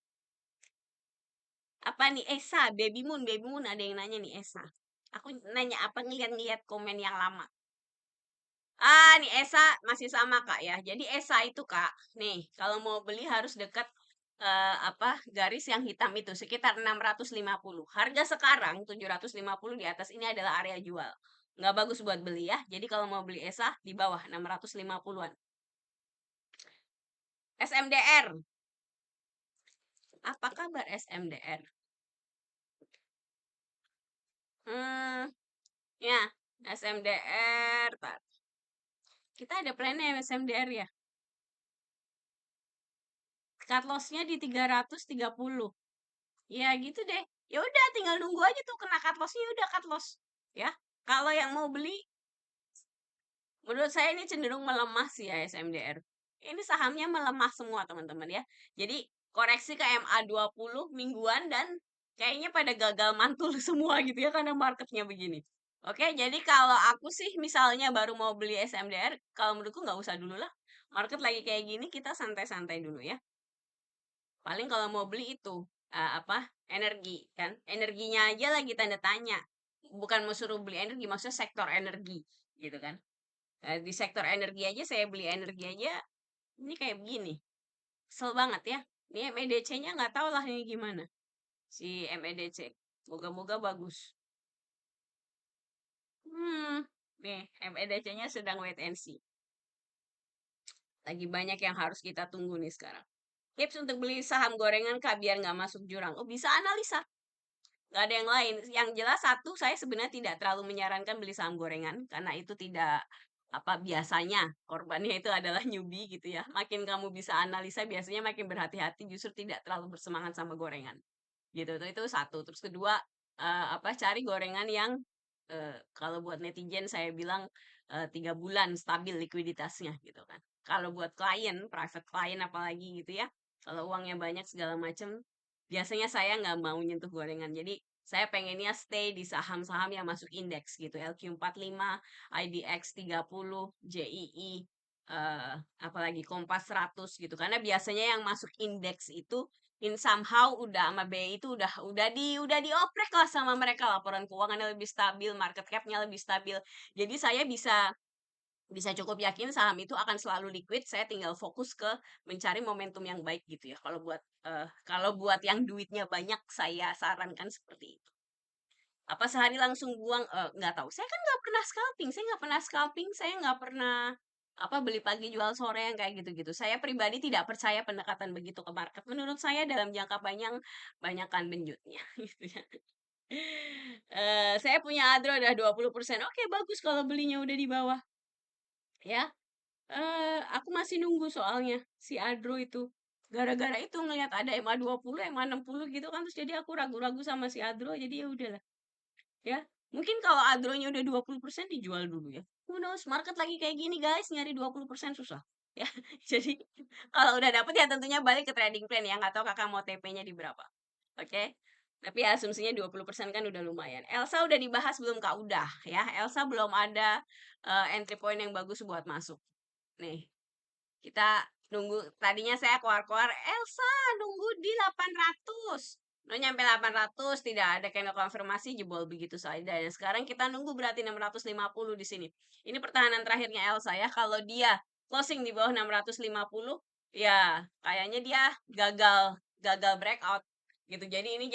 A: apa nih Esa, Baby Moon ada yang nanya nih Esa. Aku nanya apa ngeliat-ngeliat komen yang lama. Nih Esa masih sama Kak ya. Jadi Esa itu Kak, nih kalau mau beli harus dekat apa garis yang hitam itu sekitar 650. Harga sekarang 750 di atas ini adalah area jual. Nggak bagus buat beli ya. Jadi kalau mau beli Esa di bawah 650-an. SMDR. Apa kabar SMDR? Hmm, ya, SMDR. Kita ada plannya SMDR ya. Cut loss-nya di 330. Ya gitu deh. Ya udah tinggal nunggu aja tuh kena cut loss-nya udah cut loss. Ya. Kalau yang mau beli menurut saya ini cenderung melemah sih ya SMDR. Ini sahamnya melemah semua teman-teman ya. Jadi koreksi ke MA20 mingguan dan kayaknya pada gagal mantul semua gitu ya karena marketnya begini. Oke, jadi kalau aku sih misalnya baru mau beli SMDR, kalau menurutku nggak usah dulu lah. Market lagi kayak gini kita santai-santai dulu ya. Paling kalau mau beli itu apa? Energi kan. Energinya aja lagi tanda tanya. Bukan mau suruh beli energi, maksudnya sektor energi gitu kan. Di sektor energi aja saya beli energi aja ini kayak begini. Kesel banget ya. Ini MEDC-nya nggak tahu lah ini gimana. Si MEDC. Moga-moga bagus. Hmm, nih MEDC-nya sedang wait and see. Lagi banyak yang harus kita tunggu nih sekarang. Tips untuk beli saham gorengan Kak biar nggak masuk jurang. Oh bisa analisa. Nggak ada yang lain. Yang jelas satu, saya sebenarnya tidak terlalu menyarankan beli saham gorengan karena itu tidak apa biasanya korbannya itu adalah newbie gitu ya. Makin kamu bisa analisa biasanya makin berhati-hati justru tidak terlalu bersemangat sama gorengan. Gitu. Itu satu. Terus kedua apa cari gorengan yang kalau buat netizen saya bilang 3 bulan stabil likuiditasnya gitu kan. Kalau buat klien, private client apalagi gitu ya. Kalau uangnya banyak segala macam, biasanya saya nggak mau nyentuh gorengan. Jadi saya pengennya stay di saham-saham yang masuk indeks gitu. LQ45, IDX 30, JII, apalagi Kompas 100 gitu. Karena biasanya yang masuk indeks itu in somehow udah sama BI itu udah dioprek lah sama mereka, laporan keuangannya lebih stabil, market cap-nya lebih stabil. Jadi saya bisa bisa cukup yakin saham itu akan selalu liquid. Saya tinggal fokus ke mencari momentum yang baik gitu ya. Kalau buat yang duitnya banyak, saya sarankan seperti itu. Apa sehari langsung buang? Nggak tahu. Saya kan nggak pernah scalping. Saya nggak pernah scalping. Saya nggak pernah apa beli pagi jual sore yang kayak gitu-gitu. Saya pribadi tidak percaya pendekatan begitu ke market. Menurut saya dalam jangka panjang banyakkan benjutnya gitu ya. Saya punya Adro udah 20%. Oke, bagus kalau belinya udah di bawah ya. Aku masih nunggu soalnya si Adro itu. Gara-gara itu ngelihat ada MA20, MA60 gitu kan terus jadi aku ragu-ragu sama si Adro jadi ya udahlah. Ya, mungkin kalau Adronya udah 20% dijual dulu ya. Who knows, market lagi kayak gini guys, nyari 20% susah. Ya, jadi kalau udah dapet ya tentunya balik ke trading plan ya. Nggak tahu kakak mau TP-nya di berapa. Oke? Tapi ya asumsinya 20% kan udah lumayan. Elsa udah dibahas belum Kak? Udah ya. Elsa belum ada entry point yang bagus buat masuk. Nih, kita nunggu. Tadinya saya keluar-keluar, Elsa nunggu di 800. No nyampe 800 tidak ada candle konfirmasi jebol begitu saja. Dan sekarang kita nunggu berarti 650 di sini. Ini pertahanan terakhirnya Elsa ya. Kalau dia closing di bawah 650 ya kayaknya dia gagal gagal breakout gitu. Jadi ini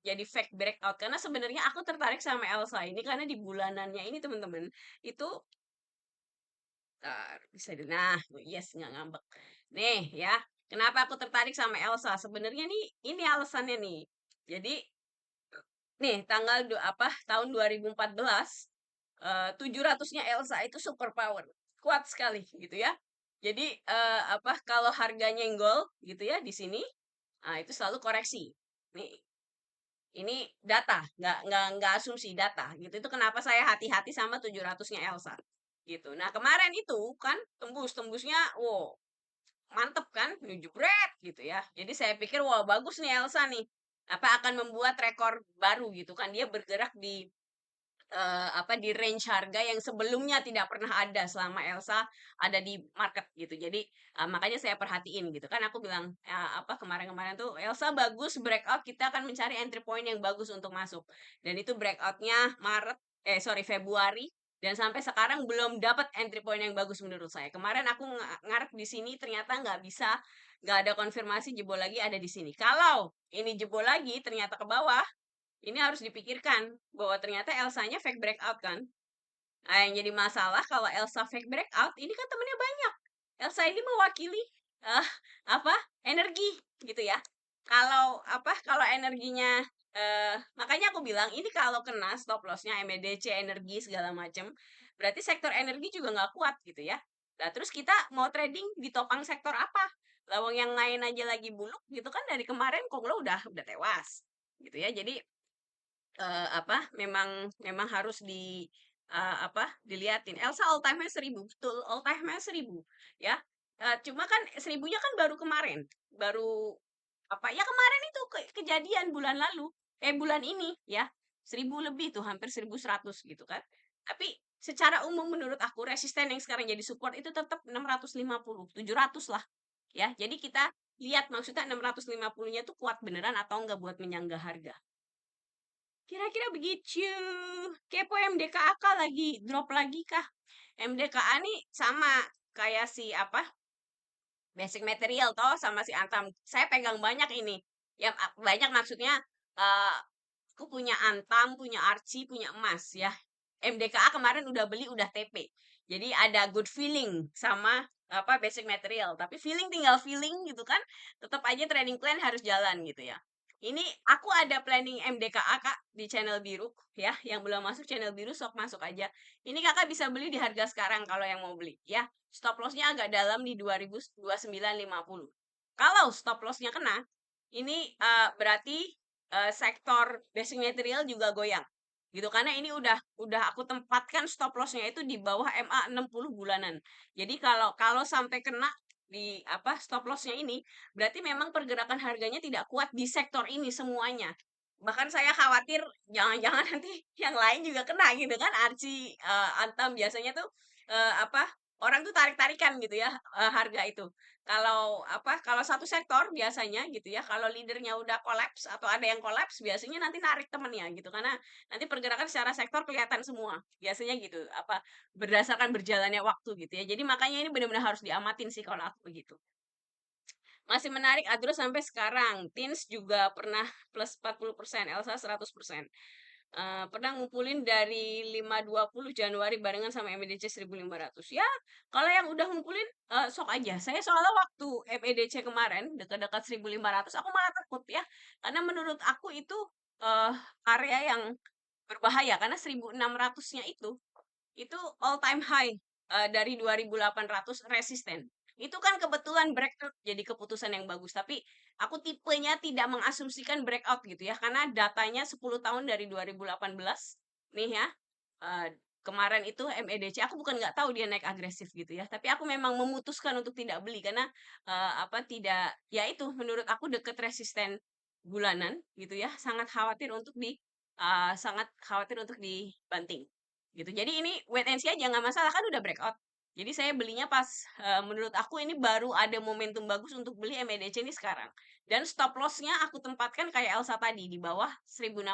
A: jadi fake breakout karena sebenarnya aku tertarik sama Elsa ini karena di bulanannya ini teman-teman itu bisa nah yes nggak ngambek. Nih ya, kenapa aku tertarik sama Elsa? Sebenarnya nih ini alasannya nih. Jadi nih tanggal tahun 2014, 700-nya Elsa itu super power, kuat sekali gitu ya. Jadi kalau harga nyenggol gitu ya di sini, nah itu selalu koreksi. Nih, ini data, nggak asumsi, data gitu. Itu kenapa saya hati-hati sama 700-nya Elsa gitu. Nah, kemarin itu kan tembusnya, wow, mantep kan, jebret gitu ya. Jadi saya pikir wah bagus nih Elsa nih. Apa akan membuat rekor baru gitu kan. Dia bergerak di di range harga yang sebelumnya tidak pernah ada selama Elsa ada di market gitu. Jadi makanya saya perhatiin gitu kan aku bilang kemarin-kemarin tuh Elsa bagus breakout, kita akan mencari entry point yang bagus untuk masuk. Dan itu breakoutnya Februari, dan sampai sekarang belum dapat entry point yang bagus menurut saya. Kemarin aku ngarep di sini ternyata nggak ada konfirmasi, jebol lagi ada di sini. Kalau ini jebol lagi ternyata ke bawah, ini harus dipikirkan bahwa ternyata Elsanya fake breakout kan. Nah, yang jadi masalah kalau Elsa fake breakout, ini kan temennya banyak. Elsa ini mewakili eh apa? Energi gitu ya. Kalau energinya makanya aku bilang ini kalau kena stop lossnya MEDC energi segala macam, berarti sektor energi juga nggak kuat gitu ya. Nah, terus kita mau trading di topang sektor apa? Lawang yang lain aja lagi buluk gitu kan, dari kemarin kok lo udah tewas gitu ya. Jadi memang memang harus diliatin. Elsa all time high 1.000, betul, all time high 1.000 ya. Cuma kan 1.000-nya kan baru kemarin, baru ya kemarin itu kejadian bulan lalu, bulan ini ya, 1.000 lebih tuh, hampir 1.100 gitu kan. Tapi secara umum menurut aku resisten yang sekarang jadi support itu tetap 650, 700 lah ya. Jadi kita lihat maksudnya 650-nya tuh kuat beneran atau enggak buat menyangga harga. Kira-kira begitu. Kepo MDKA kah lagi drop lagi kah? MDKA nih sama kayak si basic material toh, sama si Antam. Saya pegang banyak ini. Ya banyak maksudnya eh aku punya Antam, punya Archie, punya emas ya. MDKA kemarin udah beli, udah TP. Jadi ada good feeling sama basic material. Tapi feeling tinggal feeling gitu kan. Tetap aja trading plan harus jalan gitu ya. Ini aku ada planning MDKA Kak di channel biru ya. Yang belum masuk channel biru sok masuk aja. Ini Kakak bisa beli di harga sekarang kalau yang mau beli ya. Stop lossnya agak dalam di 2029.50. Kalau stop lossnya kena, ini berarti sektor basic material juga goyang gitu, karena ini udah aku tempatkan stop lossnya itu di bawah MA 60 bulanan. Jadi kalau kalau sampai kena di stop lossnya ini, berarti memang pergerakan harganya tidak kuat di sektor ini semuanya. Bahkan saya khawatir jangan-jangan nanti yang lain juga kena gitu kan. Archie, Antam biasanya tuh orang tuh tarik-tarikan gitu ya harga itu. Kalau satu sektor biasanya gitu ya, kalau leadernya udah kolaps atau ada yang kolaps, biasanya nanti narik temennya gitu, karena nanti pergerakan secara sektor kelihatan semua, biasanya gitu, berdasarkan berjalannya waktu gitu ya. Jadi makanya ini benar-benar harus diamatin sih kalau aku begitu. Masih menarik Adro sampai sekarang. Tins juga pernah plus 40%, Elsa 100%. Pernah ngumpulin dari 520 Januari barengan sama MEDC 1.500. Ya, kalau yang udah ngumpulin sok aja. Saya soalnya waktu MEDC kemarin dekat-dekat 1.500, aku malah takut ya. Karena menurut aku itu area yang berbahaya, karena 1.600-nya itu all time high dari 2.800 resisten. Itu kan kebetulan breakout jadi keputusan yang bagus, tapi aku tipenya tidak mengasumsikan breakout gitu ya, karena datanya 10 tahun dari 2018 nih ya. eh, Kemarin itu MEDC aku bukan nggak tahu dia naik agresif gitu ya, tapi aku memang memutuskan untuk tidak beli karena tidak, ya itu menurut aku deket resisten bulanan gitu ya, sangat khawatir untuk dibanting gitu. Jadi ini wait and see aja, nggak masalah kan udah breakout. Jadi saya belinya pas menurut aku ini baru ada momentum bagus untuk beli MEDC ini sekarang. Dan stop lossnya aku tempatkan kayak Elsa tadi di bawah 1.600.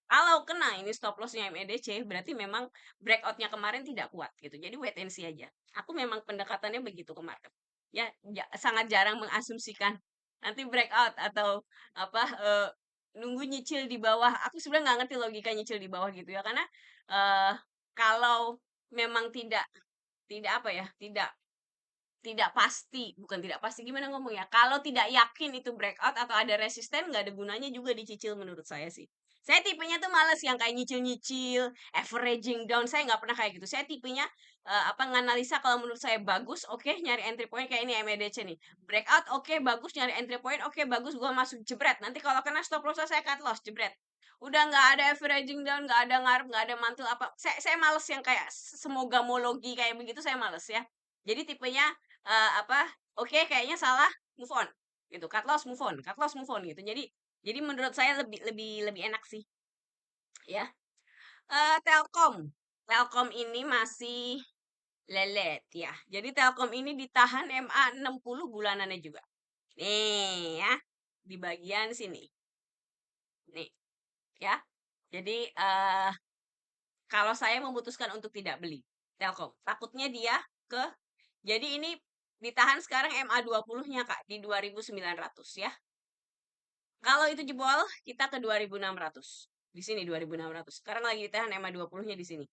A: Kalau kena ini stop lossnya MEDC, berarti memang breakoutnya kemarin tidak kuat gitu. Jadi wait and see aja. Aku memang pendekatannya begitu ke market. Ya, sangat jarang mengasumsikan nanti breakout atau nunggu nyicil di bawah. Aku sebenarnya nggak ngerti logika nyicil di bawah gitu ya, karena eh kalau memang tidak tidak apa ya, tidak pasti, bukan tidak pasti, gimana ngomong ya, kalau tidak yakin itu breakout atau ada resisten, nggak ada gunanya juga dicicil menurut saya sih. Saya tipenya tuh males yang kayak nyicil-nyicil, averaging down, saya nggak pernah kayak gitu. Saya tipenya, nganalisa kalau menurut saya bagus, oke, nyari entry point kayak ini MEDC nih. Breakout, oke, bagus, nyari entry point, oke, bagus, gua masuk jebret. Nanti kalau kena stop loss saya cut loss, jebret. Udah nggak ada averaging down, nggak ada ngarep, nggak ada mantul apa. Saya males yang kayak semoga mologi kayak begitu, saya males ya. Jadi tipenya, oke, kayaknya salah, move on gitu. Cut loss, move on, cut loss, move on gitu. Jadi menurut saya lebih lebih lebih enak sih, ya. Telkom. Telkom ini masih lelet ya. Jadi Telkom ini ditahan MA 60 bulanannya juga. Nih ya, di bagian sini. Nih, ya. Jadi kalau saya memutuskan untuk tidak beli Telkom, takutnya dia ke jadi ini ditahan sekarang MA 20-nya Kak di 2.900 ya. Kalau itu jebol, kita ke 2.600. Di sini 2.600. Sekarang lagi ditahan EMA 20-nya di sini.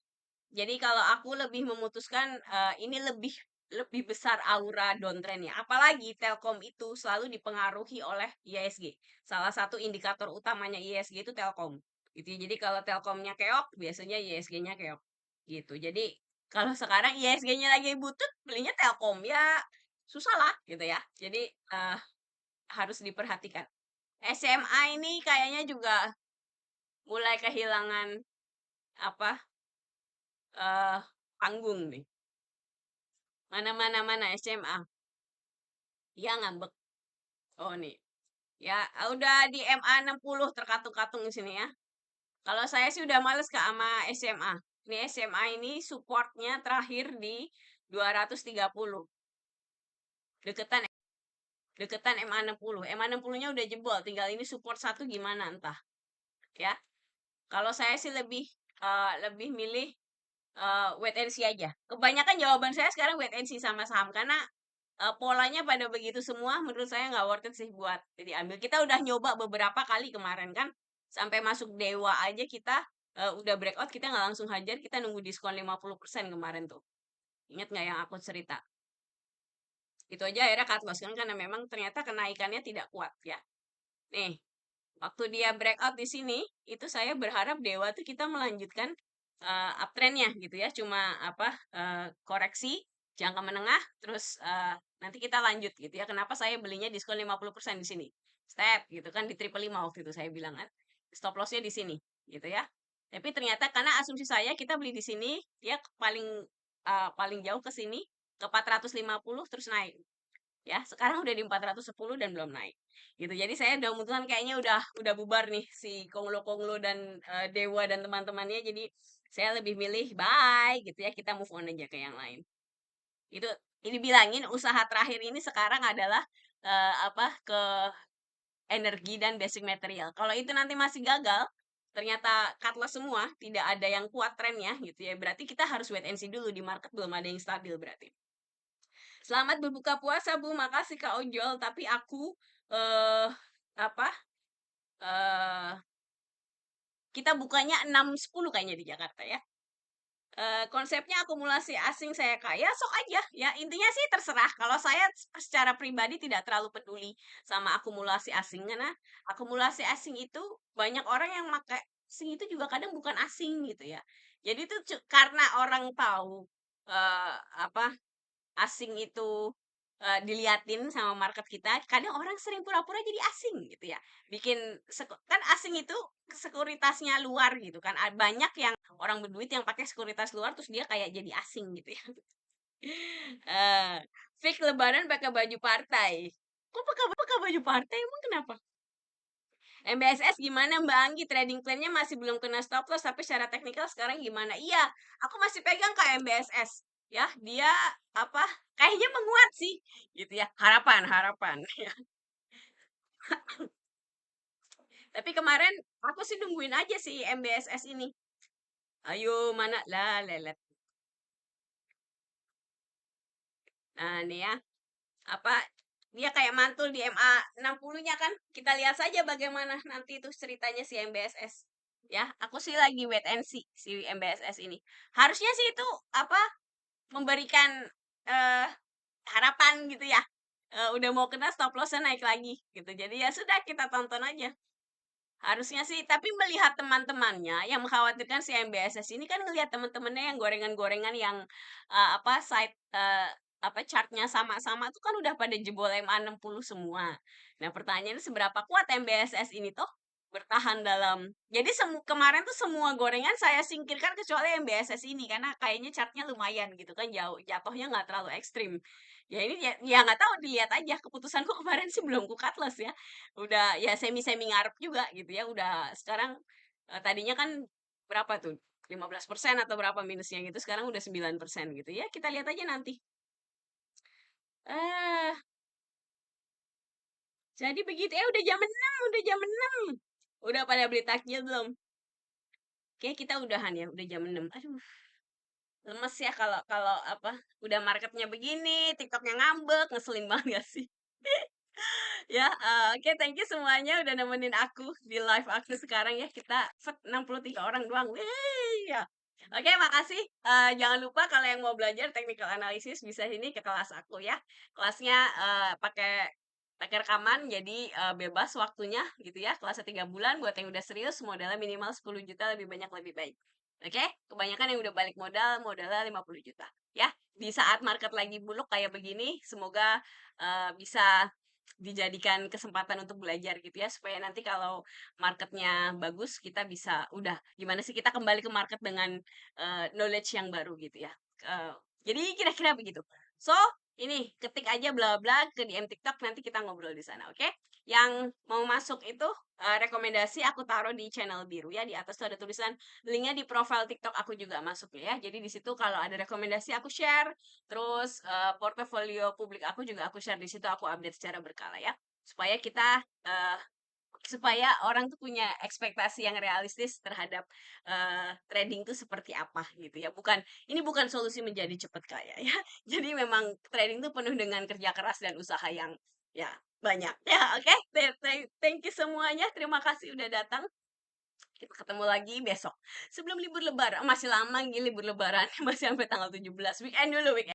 A: Jadi kalau aku lebih memutuskan ini lebih lebih besar aura downtrendnya. Apalagi Telkom itu selalu dipengaruhi oleh IISG. Salah satu indikator utamanya IISG itu Telkom. Gitu ya. Jadi kalau Telkomnya keok, biasanya IISG-nya keok. Gitu. Jadi kalau sekarang IISG-nya lagi butut, belinya Telkom ya susah lah gitu ya. Jadi harus diperhatikan. SMA ini kayaknya juga mulai kehilangan apa eh panggung nih. Mana SMA. Ya ngambek. Oh nih. Ya udah di MA 60 terkatung-katung di sini ya. Kalau saya sih udah males ke sama SMA. Ini SMA ini supportnya terakhir di 230. Deketan deketan MA 60. MA 60-nya udah jebol, tinggal ini support satu gimana entah. Ya. Kalau saya sih lebih lebih milih wait and see aja. Kebanyakan jawaban saya sekarang wait and see sama saham karena polanya pada begitu semua menurut saya nggak worth it sih buat diambil. Kita udah nyoba beberapa kali kemarin kan sampai masuk dewa aja kita udah breakout kita nggak langsung hajar, kita nunggu diskon 50% kemarin tuh. Ingat nggak yang aku cerita? Itu aja akhirnya cut loss kan karena memang ternyata kenaikannya tidak kuat ya. Nih, waktu dia breakout di sini, itu saya berharap Dewa tuh kita melanjutkan uptrendnya gitu ya. Cuma koreksi jangka menengah, terus nanti kita lanjut gitu ya. Kenapa saya belinya diskon 50% di sini? Step gitu kan di triple 5 waktu itu saya bilang kan. Stop lossnya di sini gitu ya. Tapi ternyata karena asumsi saya kita beli di sini, dia paling paling jauh ke sini ke 450 terus naik ya sekarang udah di 410 dan belum naik gitu jadi saya udah memutuskan kayaknya udah bubar nih si Konglo dan Dewa dan teman-temannya jadi saya lebih milih bye gitu ya kita move on aja ke yang lain itu ini bilangin usaha terakhir ini sekarang adalah ke energi dan basic material kalau itu nanti masih gagal ternyata cut loss semua tidak ada yang kuat trennya gitu ya berarti kita harus wait and see dulu di market belum ada yang stabil berarti. Selamat berbuka puasa, Bu. Makasih Kak Ojol. Tapi aku eh apa? eh kita bukanya 6.10 kayaknya di Jakarta ya. Konsepnya akumulasi asing saya kaya sok aja ya intinya sih terserah kalau saya secara pribadi tidak terlalu peduli sama akumulasi asing karena akumulasi asing itu banyak orang yang pakai asing itu juga kadang bukan asing gitu ya jadi itu karena orang tahu eh, apa asing itu diliatin sama market kita, kadang orang sering pura-pura jadi asing gitu ya. Bikin kan asing itu sekuritasnya luar gitu kan. Banyak yang orang berduit yang pakai sekuritas luar terus dia kayak jadi asing gitu ya. Eh, fix lebaran pakai baju partai. Kok pakai baju partai emang kenapa? MBSS gimana Mbak Anggi? Trading plan-nya masih belum kena stop loss, tapi secara teknikal sekarang gimana? Iya, aku masih pegang ke MBSS. Ya, dia apa? Kayaknya menguat sih, gitu ya. Harapan, harapan. Tapi kemarin aku sih nungguin aja sih MBSS ini. Ayo mana lah lelet. Nah, nih ya. Apa dia kayak mantul di MA 60-nya kan? Kita lihat saja bagaimana nanti itu ceritanya si MBSS. Ya, aku sih lagi wait and see si MBSS ini. Harusnya sih itu apa memberikan eh harapan gitu ya. Udah mau kena stop loss naik lagi gitu. Jadi ya sudah kita tonton aja. Harusnya sih, tapi melihat teman-temannya yang mengkhawatirkan si MBSS ini kan ngelihat teman-temannya yang gorengan-gorengan yang, apa, apa, chart-nya sama-sama tuh kan udah pada jebol MA 60 semua. Nah, pertanyaannya seberapa kuat MBSS ini tuh bertahan dalam jadi kemarin tuh semua gorengan saya singkirkan kecuali MBSS ini, karena kayaknya chart-nya lumayan gitu kan, jatuhnya nggak terlalu ekstrim. Ya ini ya nggak tahu, dilihat aja, keputusanku kemarin sih belum ku-cutloss ya. Udah ya semi-semi ngarep juga gitu ya, udah sekarang, tadinya kan berapa tuh, 15% atau berapa minusnya gitu, sekarang udah 9% gitu ya, kita lihat aja nanti. Eh, jadi begitu, udah jam 6 udah jam 6. Udah pada beli takjil belum? Kayaknya kita udahan ya, udah jam 6. Aduh, lemes ya kalau kalau apa, udah marketnya begini, TikToknya ngambek, ngeselin banget gak sih? Ya, oke, thank you semuanya udah nemenin aku di live aku sekarang ya. Kita 63 orang doang. Wih, ya. Oke, makasih. Jangan lupa kalau yang mau belajar technical analysis bisa sini ke kelas aku ya. Kelasnya pakai pakai rekaman jadi bebas waktunya gitu ya. Kelasnya 3 bulan buat yang udah serius modalnya minimal 10 juta lebih banyak lebih baik. Oke, kebanyakan yang udah balik modalnya 50 juta. Ya, di saat market lagi buluk kayak begini, semoga bisa dijadikan kesempatan untuk belajar gitu ya, supaya nanti kalau marketnya bagus kita bisa udah gimana sih kita kembali ke market dengan, knowledge yang baru gitu ya. Jadi kira-kira begitu. So, ini ketik aja bla bla ke DM TikTok nanti kita ngobrol di sana, oke? Yang mau masuk itu, rekomendasi aku taruh di channel biru ya, di atas tuh ada tulisan linknya di profile TikTok aku juga masuk ya. Jadi di situ kalau ada rekomendasi aku share, terus, portofolio publik aku juga aku share di situ, aku update secara berkala ya. Supaya kita, supaya orang tuh punya ekspektasi yang realistis terhadap, trading tuh seperti apa gitu ya. Ini bukan solusi menjadi cepat kaya ya. Jadi memang trading tuh penuh dengan kerja keras dan usaha yang ya banyak. Ya, oke, thank you semuanya, terima kasih udah datang. Kita ketemu lagi besok. Sebelum libur lebaran, masih lama, libur lebaran, masih sampai tanggal 17, weekend dulu, weekend.